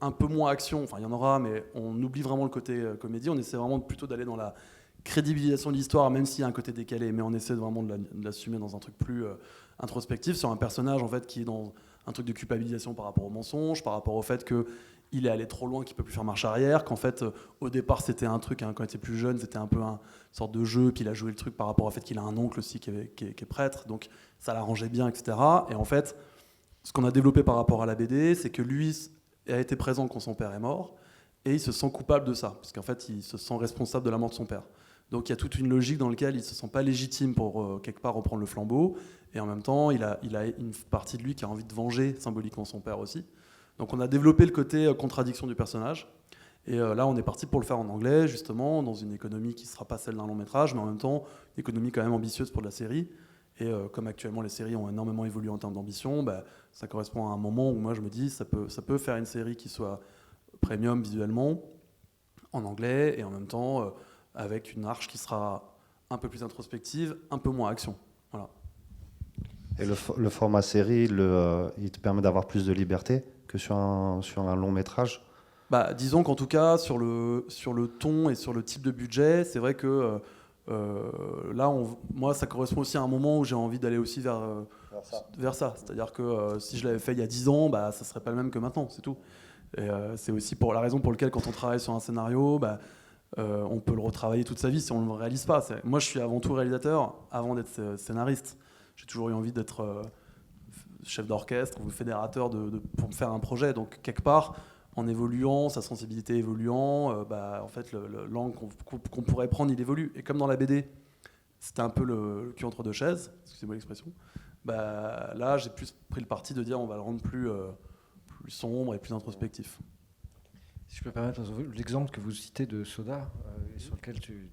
un peu moins action, enfin il y en aura, mais on oublie vraiment le côté comédie, on essaie vraiment plutôt d'aller dans la crédibilisation de l'histoire, même s'il y a un côté décalé, mais on essaie vraiment de l'assumer dans un truc plus introspectif, sur un personnage en fait qui est dans un truc de culpabilisation par rapport au mensonge, par rapport au fait qu'il est allé trop loin, qu'il peut plus faire marche arrière, qu'en fait au départ c'était un truc, quand il était plus jeune, c'était un peu une sorte de jeu, puis il a joué le truc par rapport au fait qu'il a un oncle aussi qui est prêtre, donc ça l'arrangeait bien, etc. Et en fait, ce qu'on a développé par rapport à la BD, c'est que lui a été présent quand son père est mort, et il se sent coupable de ça, parce qu'en fait il se sent responsable de la mort de son père. Donc il y a toute une logique dans laquelle il ne se sent pas légitime pour quelque part reprendre le flambeau, et en même temps il a une partie de lui qui a envie de venger symboliquement son père aussi. Donc on a développé le côté contradiction du personnage, et là on est parti pour le faire en anglais, justement, dans une économie qui ne sera pas celle d'un long métrage, mais en même temps une économie quand même ambitieuse pour de la série. Et comme actuellement les séries ont énormément évolué en termes d'ambition, ça correspond à un moment où moi je me dis ça peut faire une série qui soit premium visuellement, en anglais, et en même temps avec une arche qui sera un peu plus introspective, un peu moins action. Voilà. Et le format série, il te permet d'avoir plus de liberté que sur un long métrage? Disons qu'en tout cas, sur le ton et sur le type de budget, c'est vrai que là, moi, ça correspond aussi à un moment où j'ai envie d'aller aussi vers ça. C'est-à-dire que si je l'avais fait il y a 10 ans, ça ne serait pas le même que maintenant, c'est tout. Et c'est aussi pour la raison pour laquelle, quand on travaille sur un scénario, on peut le retravailler toute sa vie si on ne le réalise pas. Moi, je suis avant tout réalisateur, avant d'être scénariste. J'ai toujours eu envie d'être chef d'orchestre ou fédérateur pour faire un projet. Donc, quelque part, en évoluant, sa sensibilité évoluant, en fait, l'angle qu'on pourrait prendre, il évolue. Et comme dans la BD, c'était un peu le cul entre deux chaises, excusez-moi l'expression, là, j'ai plus pris le parti de dire on va le rendre plus sombre et plus introspectif. Si je peux me permettre, l'exemple que vous citez de Soda, sur lequel tu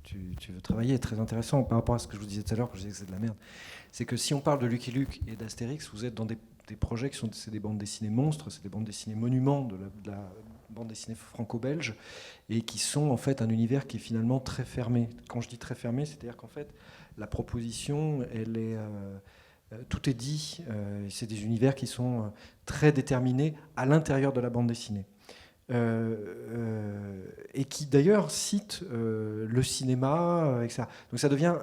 veux travailler, est très intéressant par rapport à ce que je vous disais tout à l'heure, que je disais que c'est de la merde. C'est que si on parle de Lucky Luke et d'Astérix, vous êtes dans des projets qui c'est des bandes dessinées monstres, c'est des bandes dessinées monuments de la bande dessinée franco-belge, et qui sont en fait un univers qui est finalement très fermé. Quand je dis très fermé, c'est-à-dire qu'en fait, la proposition, elle est... tout est dit, c'est des univers qui sont très déterminés à l'intérieur de la bande dessinée. Et qui d'ailleurs citent le cinéma, etc. Donc ça devient...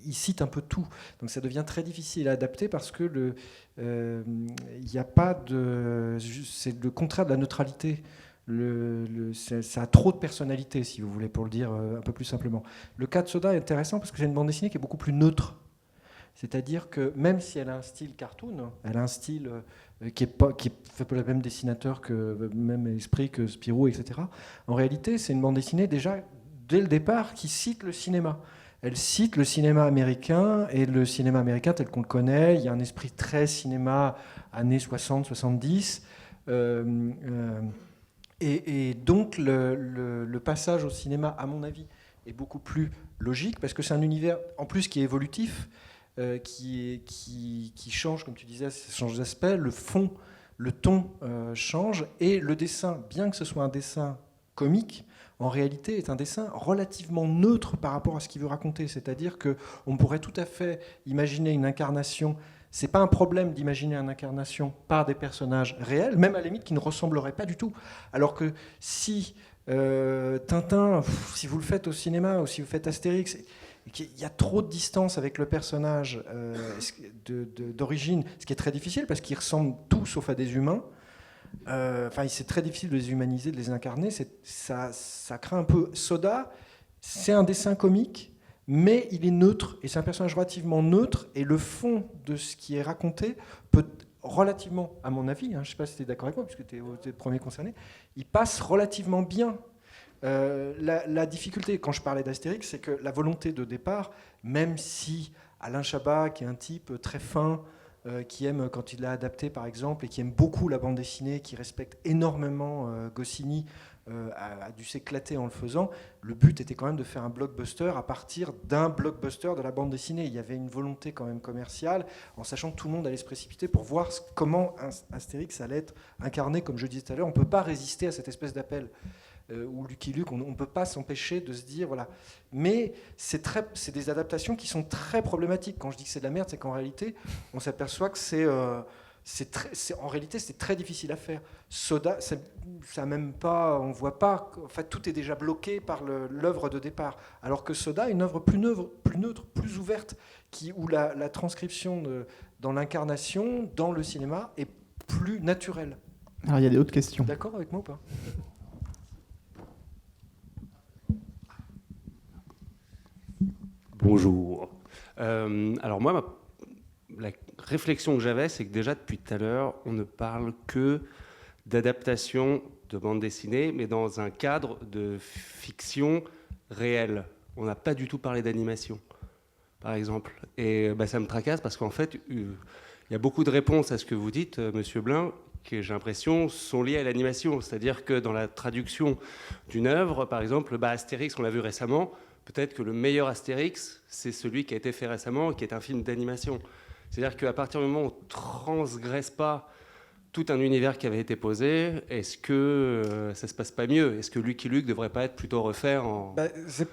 Il cite un peu tout, donc ça devient très difficile à adapter parce que y a pas de, c'est le contraire de la neutralité. Ça a trop de personnalité, si vous voulez, pour le dire un peu plus simplement. Le cas de Soda est intéressant parce que c'est une bande dessinée qui est beaucoup plus neutre. C'est-à-dire que même si elle a un style cartoon, elle a un style qui est fait par le même dessinateur, le même esprit que Spirou, etc. En réalité, c'est une bande dessinée déjà, dès le départ, qui cite le cinéma. Elle cite le cinéma américain, et le cinéma américain tel qu'on le connaît, il y a un esprit très cinéma années 60-70, et donc le passage au cinéma, à mon avis, est beaucoup plus logique, parce que c'est un univers, en plus, qui est évolutif, qui change, comme tu disais, ça change d'aspect, le fond, le ton change, et le dessin, bien que ce soit un dessin comique, en réalité est un dessin relativement neutre par rapport à ce qu'il veut raconter. C'est-à-dire qu'on pourrait tout à fait imaginer une incarnation. C'est pas un problème d'imaginer une incarnation par des personnages réels, même à la limite qui ne ressembleraient pas du tout. Alors que si Tintin, si vous le faites au cinéma ou si vous faites Astérix, il y a trop de distance avec le personnage d'origine, ce qui est très difficile parce qu'ils ressemblent tous sauf à des humains. C'est très difficile de les humaniser, de les incarner. Ça craint un peu. Soda, c'est un dessin comique, mais il est neutre, et c'est un personnage relativement neutre, et le fond de ce qui est raconté peut relativement, à mon avis, je ne sais pas si tu es d'accord avec moi, puisque tu es le premier concerné, il passe relativement bien. La difficulté, quand je parlais d'Astérix, c'est que la volonté de départ, même si Alain Chabat, qui est un type très fin, qui aime quand il l'a adapté par exemple, et qui aime beaucoup la bande dessinée, qui respecte énormément Goscinny, a dû s'éclater en le faisant. Le but était quand même de faire un blockbuster à partir d'un blockbuster de la bande dessinée. Il y avait une volonté quand même commerciale, en sachant que tout le monde allait se précipiter pour voir comment Astérix allait être incarné. Comme je disais tout à l'heure, on ne peut pas résister à cette espèce d'appel. Ou Lucky Luke, on ne peut pas s'empêcher de se dire, voilà. Mais c'est des adaptations qui sont très problématiques. Quand je dis que c'est de la merde, c'est qu'en réalité, on s'aperçoit que En réalité, c'est très difficile à faire. Soda, ça même pas, on voit pas. En fait, tout est déjà bloqué par l'œuvre de départ. Alors que Soda est une œuvre plus neutre, plus ouverte, où la transcription dans l'incarnation, dans le cinéma, est plus naturelle. Alors, il y a des autres questions. D'accord avec moi ou pas ? Bonjour. Alors moi, la réflexion que j'avais, c'est que déjà depuis tout à l'heure, on ne parle que d'adaptation de bande dessinée, mais dans un cadre de fiction réelle. On n'a pas du tout parlé d'animation, par exemple. Et ça me tracasse parce qu'en fait, il y a beaucoup de réponses à ce que vous dites, Monsieur Blin, qui, j'ai l'impression, sont liées à l'animation. C'est-à-dire que dans la traduction d'une œuvre, par exemple, Astérix, on l'a vu récemment, peut-être que le meilleur Astérix, c'est celui qui a été fait récemment, qui est un film d'animation. C'est-à-dire qu'à partir du moment où on ne transgresse pas tout un univers qui avait été posé, est-ce que ça ne se passe pas mieux ? Est-ce que Lucky Luke ne devrait pas être plutôt refait en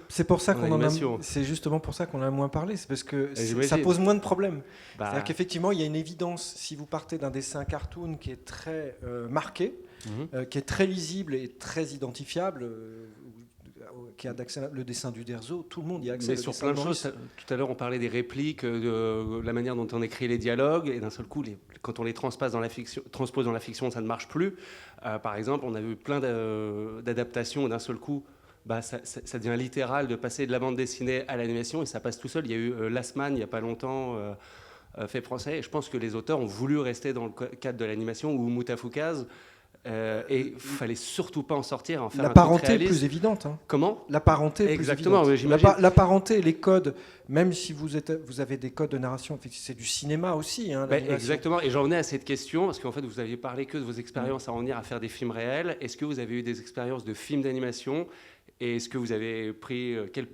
c'est pour ça qu'on animation ? C'est justement pour ça qu'on en a moins parlé, c'est parce que j'imagine. Ça pose moins de problèmes. C'est-à-dire qu'effectivement, il y a une évidence, si vous partez d'un dessin cartoon qui est très marqué, qui est très lisible et très identifiable, qui a d'accès le dessin d'Uderzo, tout le monde y a accès. Mais sur plein de choses, tout à l'heure on parlait des répliques, de la manière dont on écrit les dialogues, et d'un seul coup, quand on les transpose dans la fiction, ça ne marche plus. Par exemple, on a vu plein d'adaptations, et d'un seul coup, ça devient littéral de passer de la bande dessinée à l'animation, et ça passe tout seul. Il y a eu Last Man, il n'y a pas longtemps, fait français, et je pense que les auteurs ont voulu rester dans le cadre de l'animation, ou Moutafoukaz, et il fallait surtout pas en sortir, en faire la un parenté truc réaliste. est plus évidente. Comment ? La parenté est exactement, plus évidente. La parenté, les codes, même si vous avez des codes de narration, c'est du cinéma aussi. Exactement, et j'en venais à cette question, parce qu'en fait vous aviez parlé que de vos expériences à en venir à faire des films réels. Est-ce que vous avez eu des expériences de films d'animation ? Et est-ce que vous avez pris, quel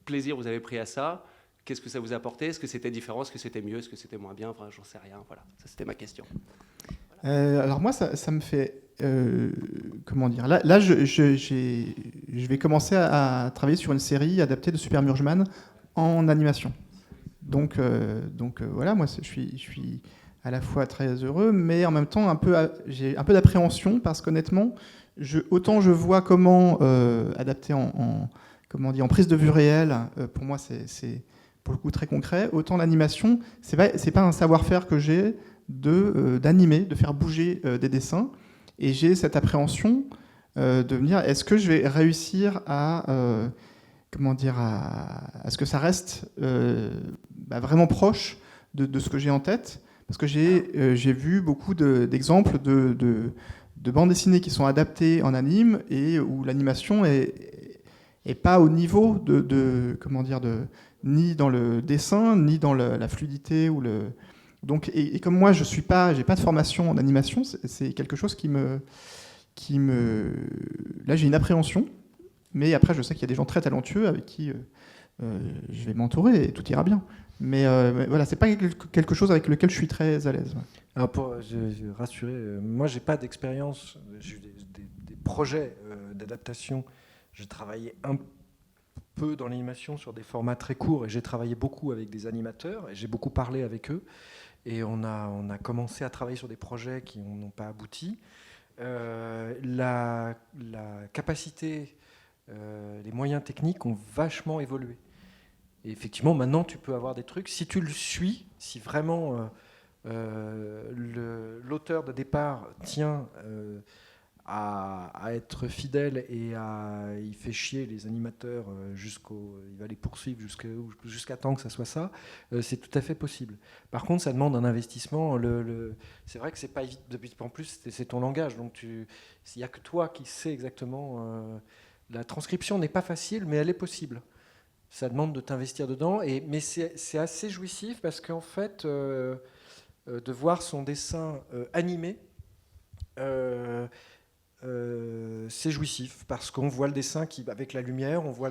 plaisir vous avez pris à ça ? Qu'est-ce que ça vous a apporté ? Est-ce que c'était différent ? Est-ce que c'était mieux ? Est-ce que c'était moins bien ? Enfin, j'en sais rien. Voilà, ça c'était ma question. Alors moi, ça me fait... comment dire ? Là je vais commencer à travailler sur une série adaptée de Super Murgeman en animation. Donc voilà, moi je suis à la fois très heureux, mais en même temps j'ai un peu d'appréhension parce qu'honnêtement, autant je vois comment adapter en prise de vue réelle, pour moi c'est pour le coup très concret, autant l'animation, c'est pas un savoir-faire que j'ai d'animer, de faire bouger des dessins. Et j'ai cette appréhension de me dire, est-ce que je vais réussir à ce que ça reste vraiment proche de ce que j'ai en tête ? Parce que j'ai vu beaucoup d'exemples de bandes dessinées qui sont adaptées en anime et où l'animation est pas au niveau ni dans le dessin, ni dans la fluidité ou le... Donc, et comme moi, j'ai pas de formation en animation, c'est quelque chose qui me... Là, j'ai une appréhension, mais après, je sais qu'il y a des gens très talentueux avec qui je vais m'entourer et tout ira bien. Mais voilà, c'est pas quelque chose avec lequel je suis très à l'aise. Alors pour rassurer, moi, j'ai pas d'expérience. J'ai eu des projets d'adaptation. J'ai travaillé un peu dans l'animation sur des formats très courts et j'ai travaillé beaucoup avec des animateurs et j'ai beaucoup parlé avec eux. Et on a commencé à travailler sur des projets qui n'ont pas abouti. La capacité, les moyens techniques ont vachement évolué. Et effectivement, maintenant, tu peux avoir des trucs. Si tu le suis, si vraiment l'auteur de départ tient à être fidèle et il fait chier les animateurs il va les poursuivre jusqu'à temps que ça soit ça, c'est tout à fait possible. Par contre, ça demande un investissement. C'est vrai que c'est pas évident. En plus, c'est ton langage, donc il n'y a que toi qui sais exactement. La transcription n'est pas facile, mais elle est possible. Ça demande de t'investir dedans, mais c'est assez jouissif parce qu'en fait, de voir son dessin animé. C'est jouissif parce qu'on voit le dessin avec la lumière, on voit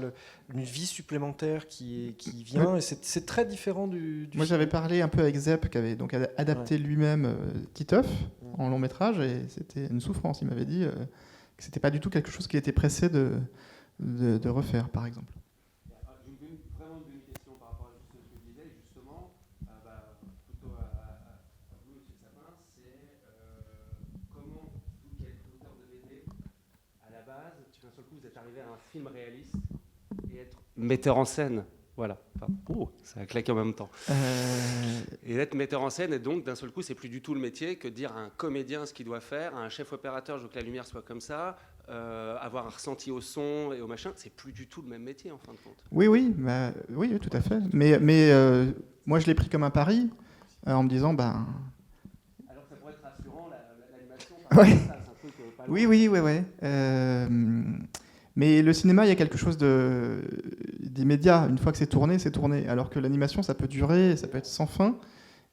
une vie supplémentaire qui vient, et c'est très différent du Moi, j'avais parlé un peu avec Zepp, qui avait donc adapté lui-même Titeuf en long métrage, et c'était une souffrance. Il m'avait dit que c'était pas du tout quelque chose qui était pressé de refaire, par exemple. Vraiment une question par rapport à ce que je disais, justement, plutôt à vous, M. Sapin, c'est film réaliste et être metteur en scène. Voilà. Enfin, ça a claqué en même temps. Et être metteur en scène, et donc d'un seul coup, c'est plus du tout le métier que de dire à un comédien ce qu'il doit faire, à un chef opérateur, je veux que la lumière soit comme ça, avoir un ressenti au son et au machin. C'est plus du tout le même métier en fin de compte. Oui, tout à fait. Mais moi, je l'ai pris comme un pari en me disant, Alors ça pourrait être rassurant, l'animation. Ouais. Ça, c'est un truc pas loin. Oui. Mais le cinéma, il y a quelque chose d'immédiat. Une fois que c'est tourné, c'est tourné. Alors que l'animation, ça peut durer, ça peut être sans fin.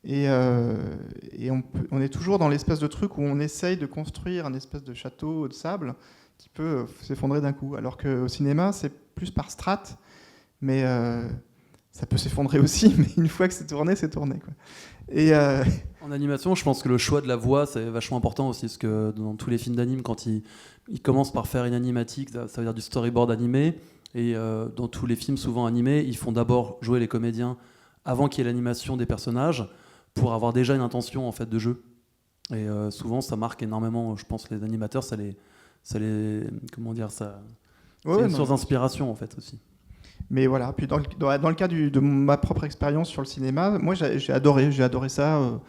Et on est toujours dans l'espèce de truc où on essaye de construire un espèce de château de sable qui peut s'effondrer d'un coup. Alors qu'au cinéma, c'est plus par strates. Mais ça peut s'effondrer aussi. Mais une fois que c'est tourné, c'est tourné, quoi. En animation, je pense que le choix de la voix, c'est vachement important aussi, parce que dans tous les films d'anime, quand ils commencent par faire une animatique, ça veut dire du storyboard animé, et dans tous les films souvent animés, ils font d'abord jouer les comédiens avant qu'il y ait l'animation des personnages, pour avoir déjà une intention en fait de jeu. Et souvent, ça marque énormément, je pense, les animateurs, ça les comment dire, ça, c'est une source d'inspiration en fait aussi. Mais voilà, puis dans le cas de ma propre expérience sur le cinéma, moi j'ai adoré ça.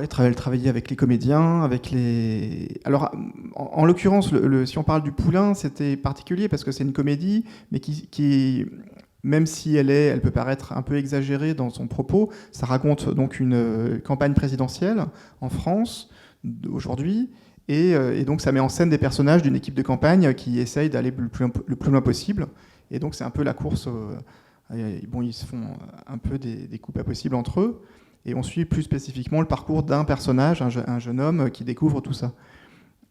Travailler avec les comédiens, avec les. Alors, en l'occurrence, si on parle du Poulain, c'était particulier parce que c'est une comédie, mais qui même si elle peut paraître un peu exagérée dans son propos, ça raconte donc une campagne présidentielle en France aujourd'hui. Et donc ça met en scène des personnages d'une équipe de campagne qui essayent d'aller le plus loin possible. Et donc c'est un peu la course. Ils se font un peu des coups pas possibles entre eux. Et on suit plus spécifiquement le parcours d'un personnage, un jeune homme qui découvre tout ça.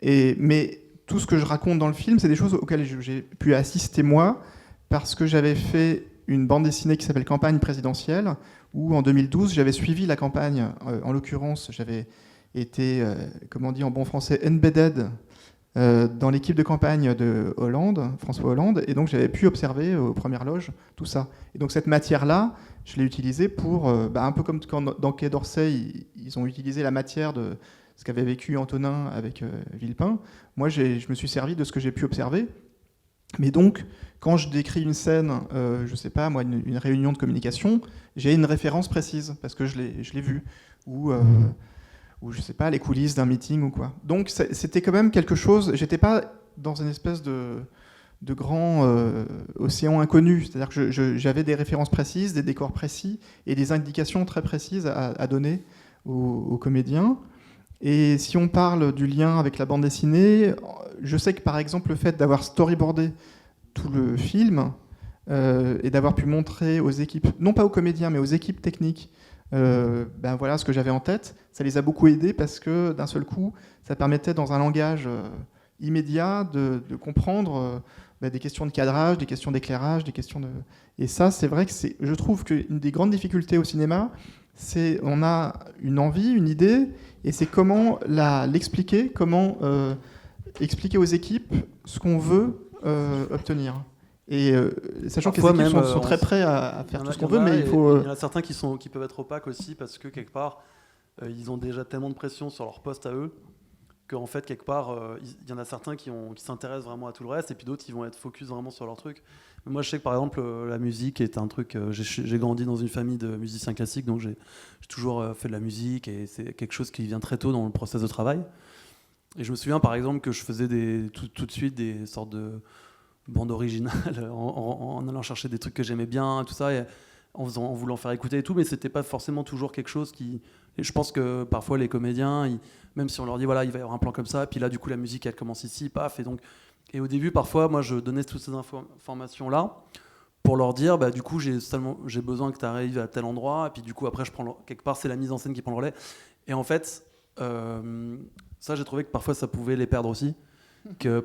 Mais tout ce que je raconte dans le film, c'est des choses auxquelles j'ai pu assister moi, parce que j'avais fait une bande dessinée qui s'appelle Campagne présidentielle, où en 2012 j'avais suivi la campagne. En l'occurrence, j'avais été, comme on dit en bon français, embedded dans l'équipe de campagne de Hollande, François Hollande, et donc j'avais pu observer aux premières loges tout ça. Et donc cette matière-là, je l'ai utilisée pour, un peu comme quand dans Quai d'Orsay, ils ont utilisé la matière de ce qu'avait vécu Antonin avec Villepin. Moi, je me suis servi de ce que j'ai pu observer. Mais donc, quand je décris une scène, je sais pas, moi, une réunion de communication, j'ai une référence précise, parce que je l'ai vue. Ou je sais pas, les coulisses d'un meeting ou quoi. Donc c'était quand même quelque chose, j'étais pas dans une espèce de grand océan inconnu, c'est-à-dire que j'avais des références précises, des décors précis et des indications très précises à donner aux comédiens. Et si on parle du lien avec la bande dessinée, je sais que par exemple le fait d'avoir storyboardé tout le film et d'avoir pu montrer aux équipes, non pas aux comédiens mais aux équipes techniques, voilà ce que j'avais en tête, ça les a beaucoup aidés parce que d'un seul coup, ça permettait dans un langage immédiat de comprendre des questions de cadrage, des questions d'éclairage, des questions de... Et ça, c'est vrai que je trouve qu'une des grandes difficultés au cinéma, c'est on a une envie, une idée, et c'est comment l'expliquer, comment expliquer aux équipes ce qu'on veut obtenir. Et sachant que les équipes sont très prêts à faire tout ce qu'on veut, mais il faut... Il y en a certains qui peuvent être opaques aussi, parce que quelque part, ils ont déjà tellement de pression sur leur poste à eux, qu'en fait, quelque part, il y en a certains qui s'intéressent vraiment à tout le reste, et puis d'autres, ils vont être focus vraiment sur leur truc. Mais moi, je sais que par exemple, la musique est un truc... j'ai grandi dans une famille de musiciens classiques, donc j'ai toujours fait de la musique, et c'est quelque chose qui vient très tôt dans le process de travail. Et je me souviens, par exemple, que je faisais tout de suite des sortes de bande originale en allant chercher des trucs que j'aimais bien, tout ça, et en voulant faire écouter et tout, mais c'était pas forcément toujours quelque chose qui... Et je pense que parfois les comédiens, même si on leur dit voilà, il va y avoir un plan comme ça, puis là du coup la musique elle commence ici, paf, et au début parfois moi je donnais toutes ces informations là pour leur dire du coup j'ai besoin que tu arrives à tel endroit, et puis du coup après quelque part c'est la mise en scène qui prend le relais, et en fait ça j'ai trouvé que parfois ça pouvait les perdre aussi.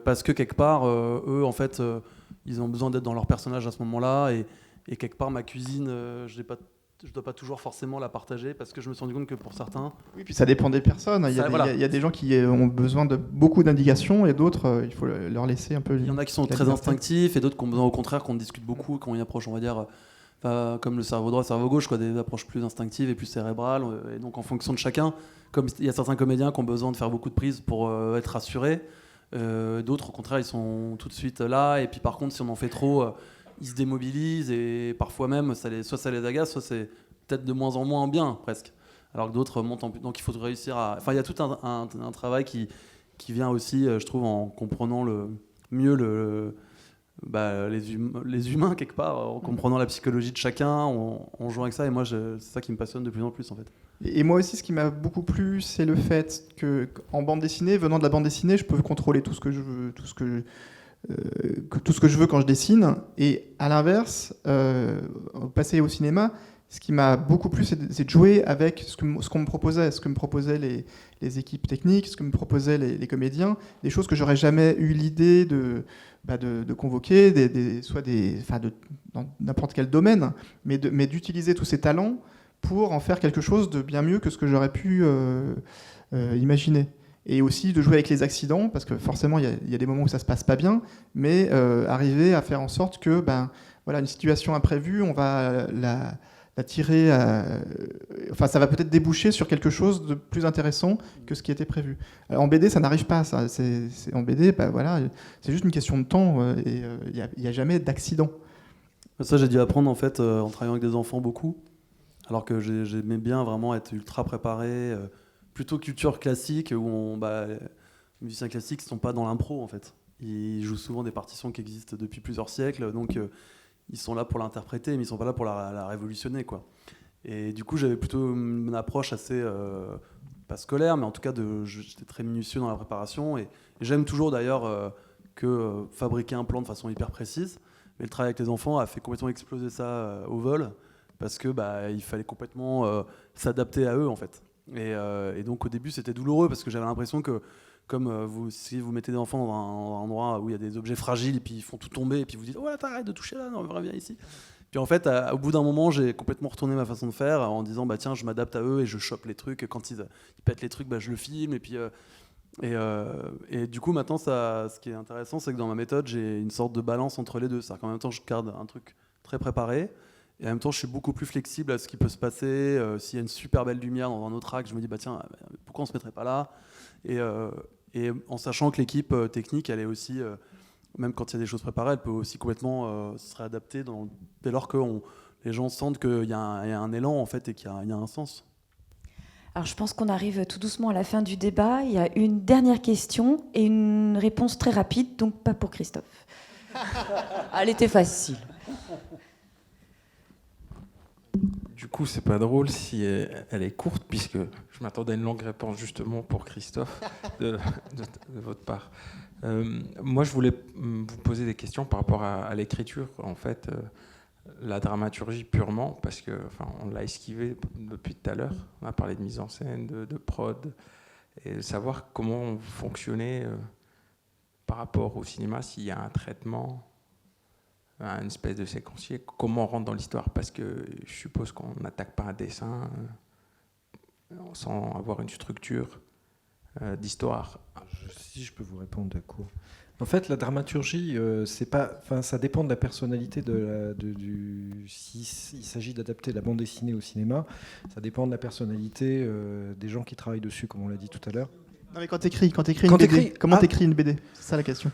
Parce que quelque part, eux, en fait, ils ont besoin d'être dans leur personnage à ce moment-là, et quelque part, ma cuisine, je dois pas toujours forcément la partager, parce que je me suis rendu compte que pour certains... Oui, puis ça dépend des personnes. Il y a des gens qui ont besoin de beaucoup d'indications, et d'autres, il faut leur laisser un peu... Il y en a qui sont très instinctifs, et d'autres qui ont besoin, au contraire, qu'on discute beaucoup, qui ont une approche, on va dire, comme le cerveau droit, le cerveau gauche, des approches plus instinctives et plus cérébrales. Et donc, en fonction de chacun, comme il y a certains comédiens qui ont besoin de faire beaucoup de prises pour être rassurés, D'autres, au contraire, ils sont tout de suite là. Et puis par contre, si on en fait trop, ils se démobilisent. Et parfois même, soit ça les agace, soit c'est peut-être de moins en moins bien, presque. Alors que d'autres montent en... Donc il faut réussir à... Enfin, il y a tout un travail qui vient aussi, je trouve, en comprenant mieux les humains, quelque part, en comprenant la psychologie de chacun, en jouant avec ça. Et moi, c'est ça qui me passionne de plus en plus, en fait. Et moi aussi, ce qui m'a beaucoup plu, c'est le fait qu'en bande dessinée, venant de la bande dessinée, je peux contrôler tout ce que je veux, tout ce que je veux quand je dessine. Et à l'inverse, passer au cinéma, ce qui m'a beaucoup plu, c'est de jouer avec ce qu'on me proposait, ce que me proposaient les équipes techniques, ce que me proposaient les comédiens, des choses que j'aurais jamais eu l'idée de convoquer, dans n'importe quel domaine, mais d'utiliser tous ces talents pour en faire quelque chose de bien mieux que ce que j'aurais pu imaginer. Et aussi de jouer avec les accidents, parce que forcément, il y a des moments où ça se passe pas bien, mais arriver à faire en sorte que une situation imprévue, on va la tirer... ça va peut-être déboucher sur quelque chose de plus intéressant que ce qui était prévu. Alors, en BD, ça n'arrive pas, ça. En BD, c'est juste une question de temps, et il n'y a jamais d'accident. Ça, j'ai dû apprendre, en fait, en travaillant avec des enfants beaucoup. Alors que j'aimais bien vraiment être ultra préparé, plutôt culture classique, où les musiciens classiques ne sont pas dans l'impro, en fait. Ils jouent souvent des partitions qui existent depuis plusieurs siècles, donc ils sont là pour l'interpréter, mais ils ne sont pas là pour la révolutionner, quoi. Et du coup, j'avais plutôt une approche assez, pas scolaire, mais en tout cas, j'étais très minutieux dans la préparation, et j'aime toujours d'ailleurs que fabriquer un plan de façon hyper précise, mais le travail avec les enfants a fait complètement exploser ça au vol, parce que il fallait complètement s'adapter à eux, en fait. Et donc au début c'était douloureux parce que j'avais l'impression que si vous mettez des enfants dans un endroit où il y a des objets fragiles et puis ils font tout tomber et puis vous dites ouais t'arrêtes de toucher là, non reviens ici. Puis en fait au bout d'un moment j'ai complètement retourné ma façon de faire en disant tiens je m'adapte à eux et je chope les trucs, quand ils pètent les trucs je le filme et puis et du coup maintenant ce qui est intéressant c'est que dans ma méthode j'ai une sorte de balance entre les deux, c'est-à-dire qu'en même temps je garde un truc très préparé. Et en même temps, je suis beaucoup plus flexible à ce qui peut se passer. S'il y a une super belle lumière dans un autre acte, je me dis, tiens, pourquoi on ne se mettrait pas là ? Et en sachant que l'équipe technique, elle est aussi, même quand il y a des choses préparées, elle peut aussi complètement se réadapter dès lors que les gens sentent qu'il y a un élan, en fait, et qu'il y a un sens. Alors, je pense qu'on arrive tout doucement à la fin du débat. Il y a une dernière question et une réponse très rapide, donc pas pour Christophe. Elle était facile. Du coup, c'est pas drôle si elle est courte, puisque je m'attendais à une longue réponse justement pour Christophe de votre part. Moi, je voulais vous poser des questions par rapport à l'écriture, en fait, la dramaturgie purement, parce que, on l'a esquivé depuis tout à l'heure. On a parlé de mise en scène, de prod, et savoir comment vous fonctionnez par rapport au cinéma, s'il y a un traitement. Une espèce de séquencier, comment on rentre dans l'histoire, parce que je suppose qu'on n'attaque pas un dessin sans avoir une structure d'histoire. Si je peux vous répondre de court. En fait, la dramaturgie, ça dépend de la personnalité s'il s'agit d'adapter la bande dessinée au cinéma, ça dépend de la personnalité des gens qui travaillent dessus, comme on l'a dit tout à l'heure. Non mais quand t'écris une BD, comment t'écris une BD ? C'est ça la question.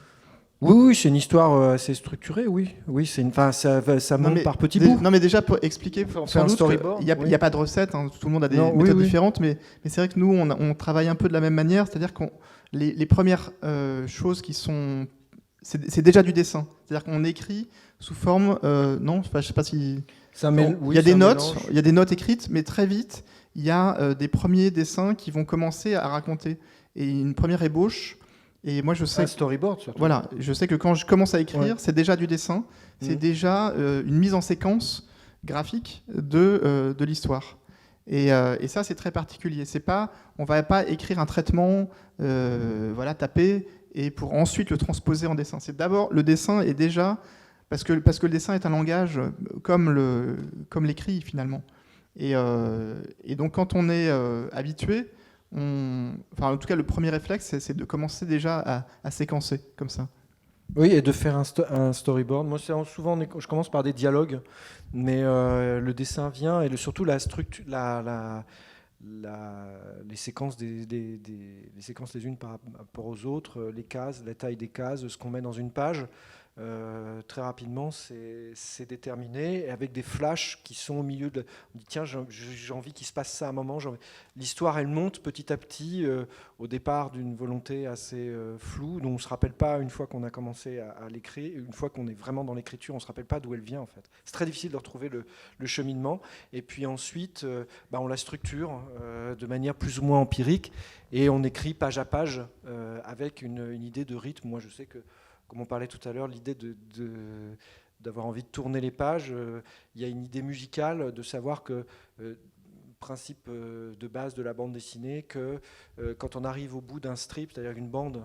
Oui, c'est une histoire assez structurée, oui, ça monte par petits bouts. Non, mais déjà, pour expliquer, un storyboard. Il n'y a pas de recette, hein, tout le monde a des méthodes différentes, mais c'est vrai que nous, on travaille un peu de la même manière, c'est-à-dire que les premières choses qui sont... C'est déjà du dessin, c'est-à-dire qu'on écrit sous forme... je sais pas si... Il y a des notes écrites, mais très vite, il y a des premiers dessins qui vont commencer à raconter. Et une première ébauche... Et moi, je sais un storyboard, surtout. Voilà, je sais que quand je commence à écrire, c'est déjà du dessin, c'est déjà une mise en séquence graphique de l'histoire. Et ça, c'est très particulier. On va pas écrire un traitement, taper, et pour ensuite le transposer en dessin. C'est d'abord le dessin est déjà parce que le dessin est un langage comme l'écrit finalement. Et donc quand on est habitué. En tout cas, le premier réflexe, c'est de commencer déjà à séquencer comme ça. Oui, et de faire un storyboard. Moi, souvent, je commence par des dialogues, mais le dessin vient et surtout la structure, les séquences les séquences les unes par rapport aux autres, les cases, la taille des cases, ce qu'on met dans une page. Très rapidement, c'est déterminé, avec des flashs qui sont au milieu de... On dit, tiens, j'ai envie qu'il se passe ça à un moment. L'histoire, elle monte petit à petit, au départ d'une volonté assez floue, dont on ne se rappelle pas, une fois qu'on a commencé à l'écrire, une fois qu'on est vraiment dans l'écriture, on ne se rappelle pas d'où elle vient, en fait. C'est très difficile de retrouver le cheminement. Et puis ensuite, on la structure de manière plus ou moins empirique, et on écrit page à page avec une idée de rythme. Moi, je sais que, comme on parlait tout à l'heure, l'idée d'avoir envie de tourner les pages, il y a une idée musicale de savoir que, principe de base de la bande dessinée, que quand on arrive au bout d'un strip, c'est-à-dire une bande,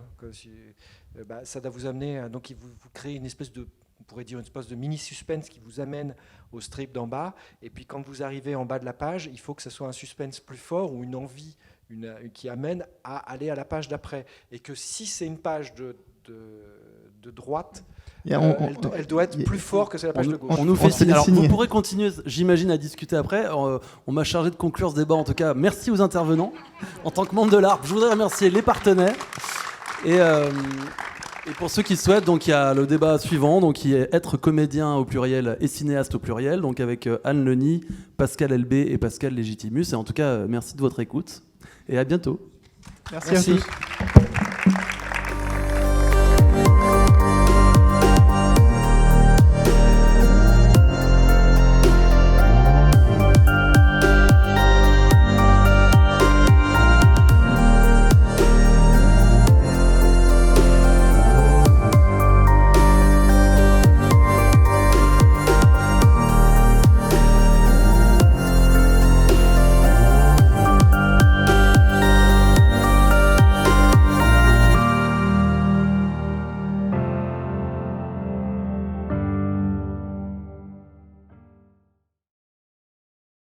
ça doit vous amener, donc vous créez une espèce de, on pourrait dire une espèce de mini-suspense qui vous amène au strip d'en bas, et puis quand vous arrivez en bas de la page, il faut que ce soit un suspense plus fort ou une envie qui amène à aller à la page d'après, et que si c'est une page de droite, elle doit être plus forte que c'est la page de gauche. On nous fait signe. Alors, vous pourrez continuer, j'imagine, à discuter après. On m'a chargé de conclure ce débat. En tout cas, merci aux intervenants. En tant que membre de l'ARP, je voudrais remercier les partenaires. Et pour ceux qui souhaitent, donc il y a le débat suivant, donc qui est être comédien au pluriel et cinéaste au pluriel, donc avec Anne Leny, Pascal Elbé et Pascal Légitimus. Et en tout cas, merci de votre écoute et à bientôt. Merci. À tous.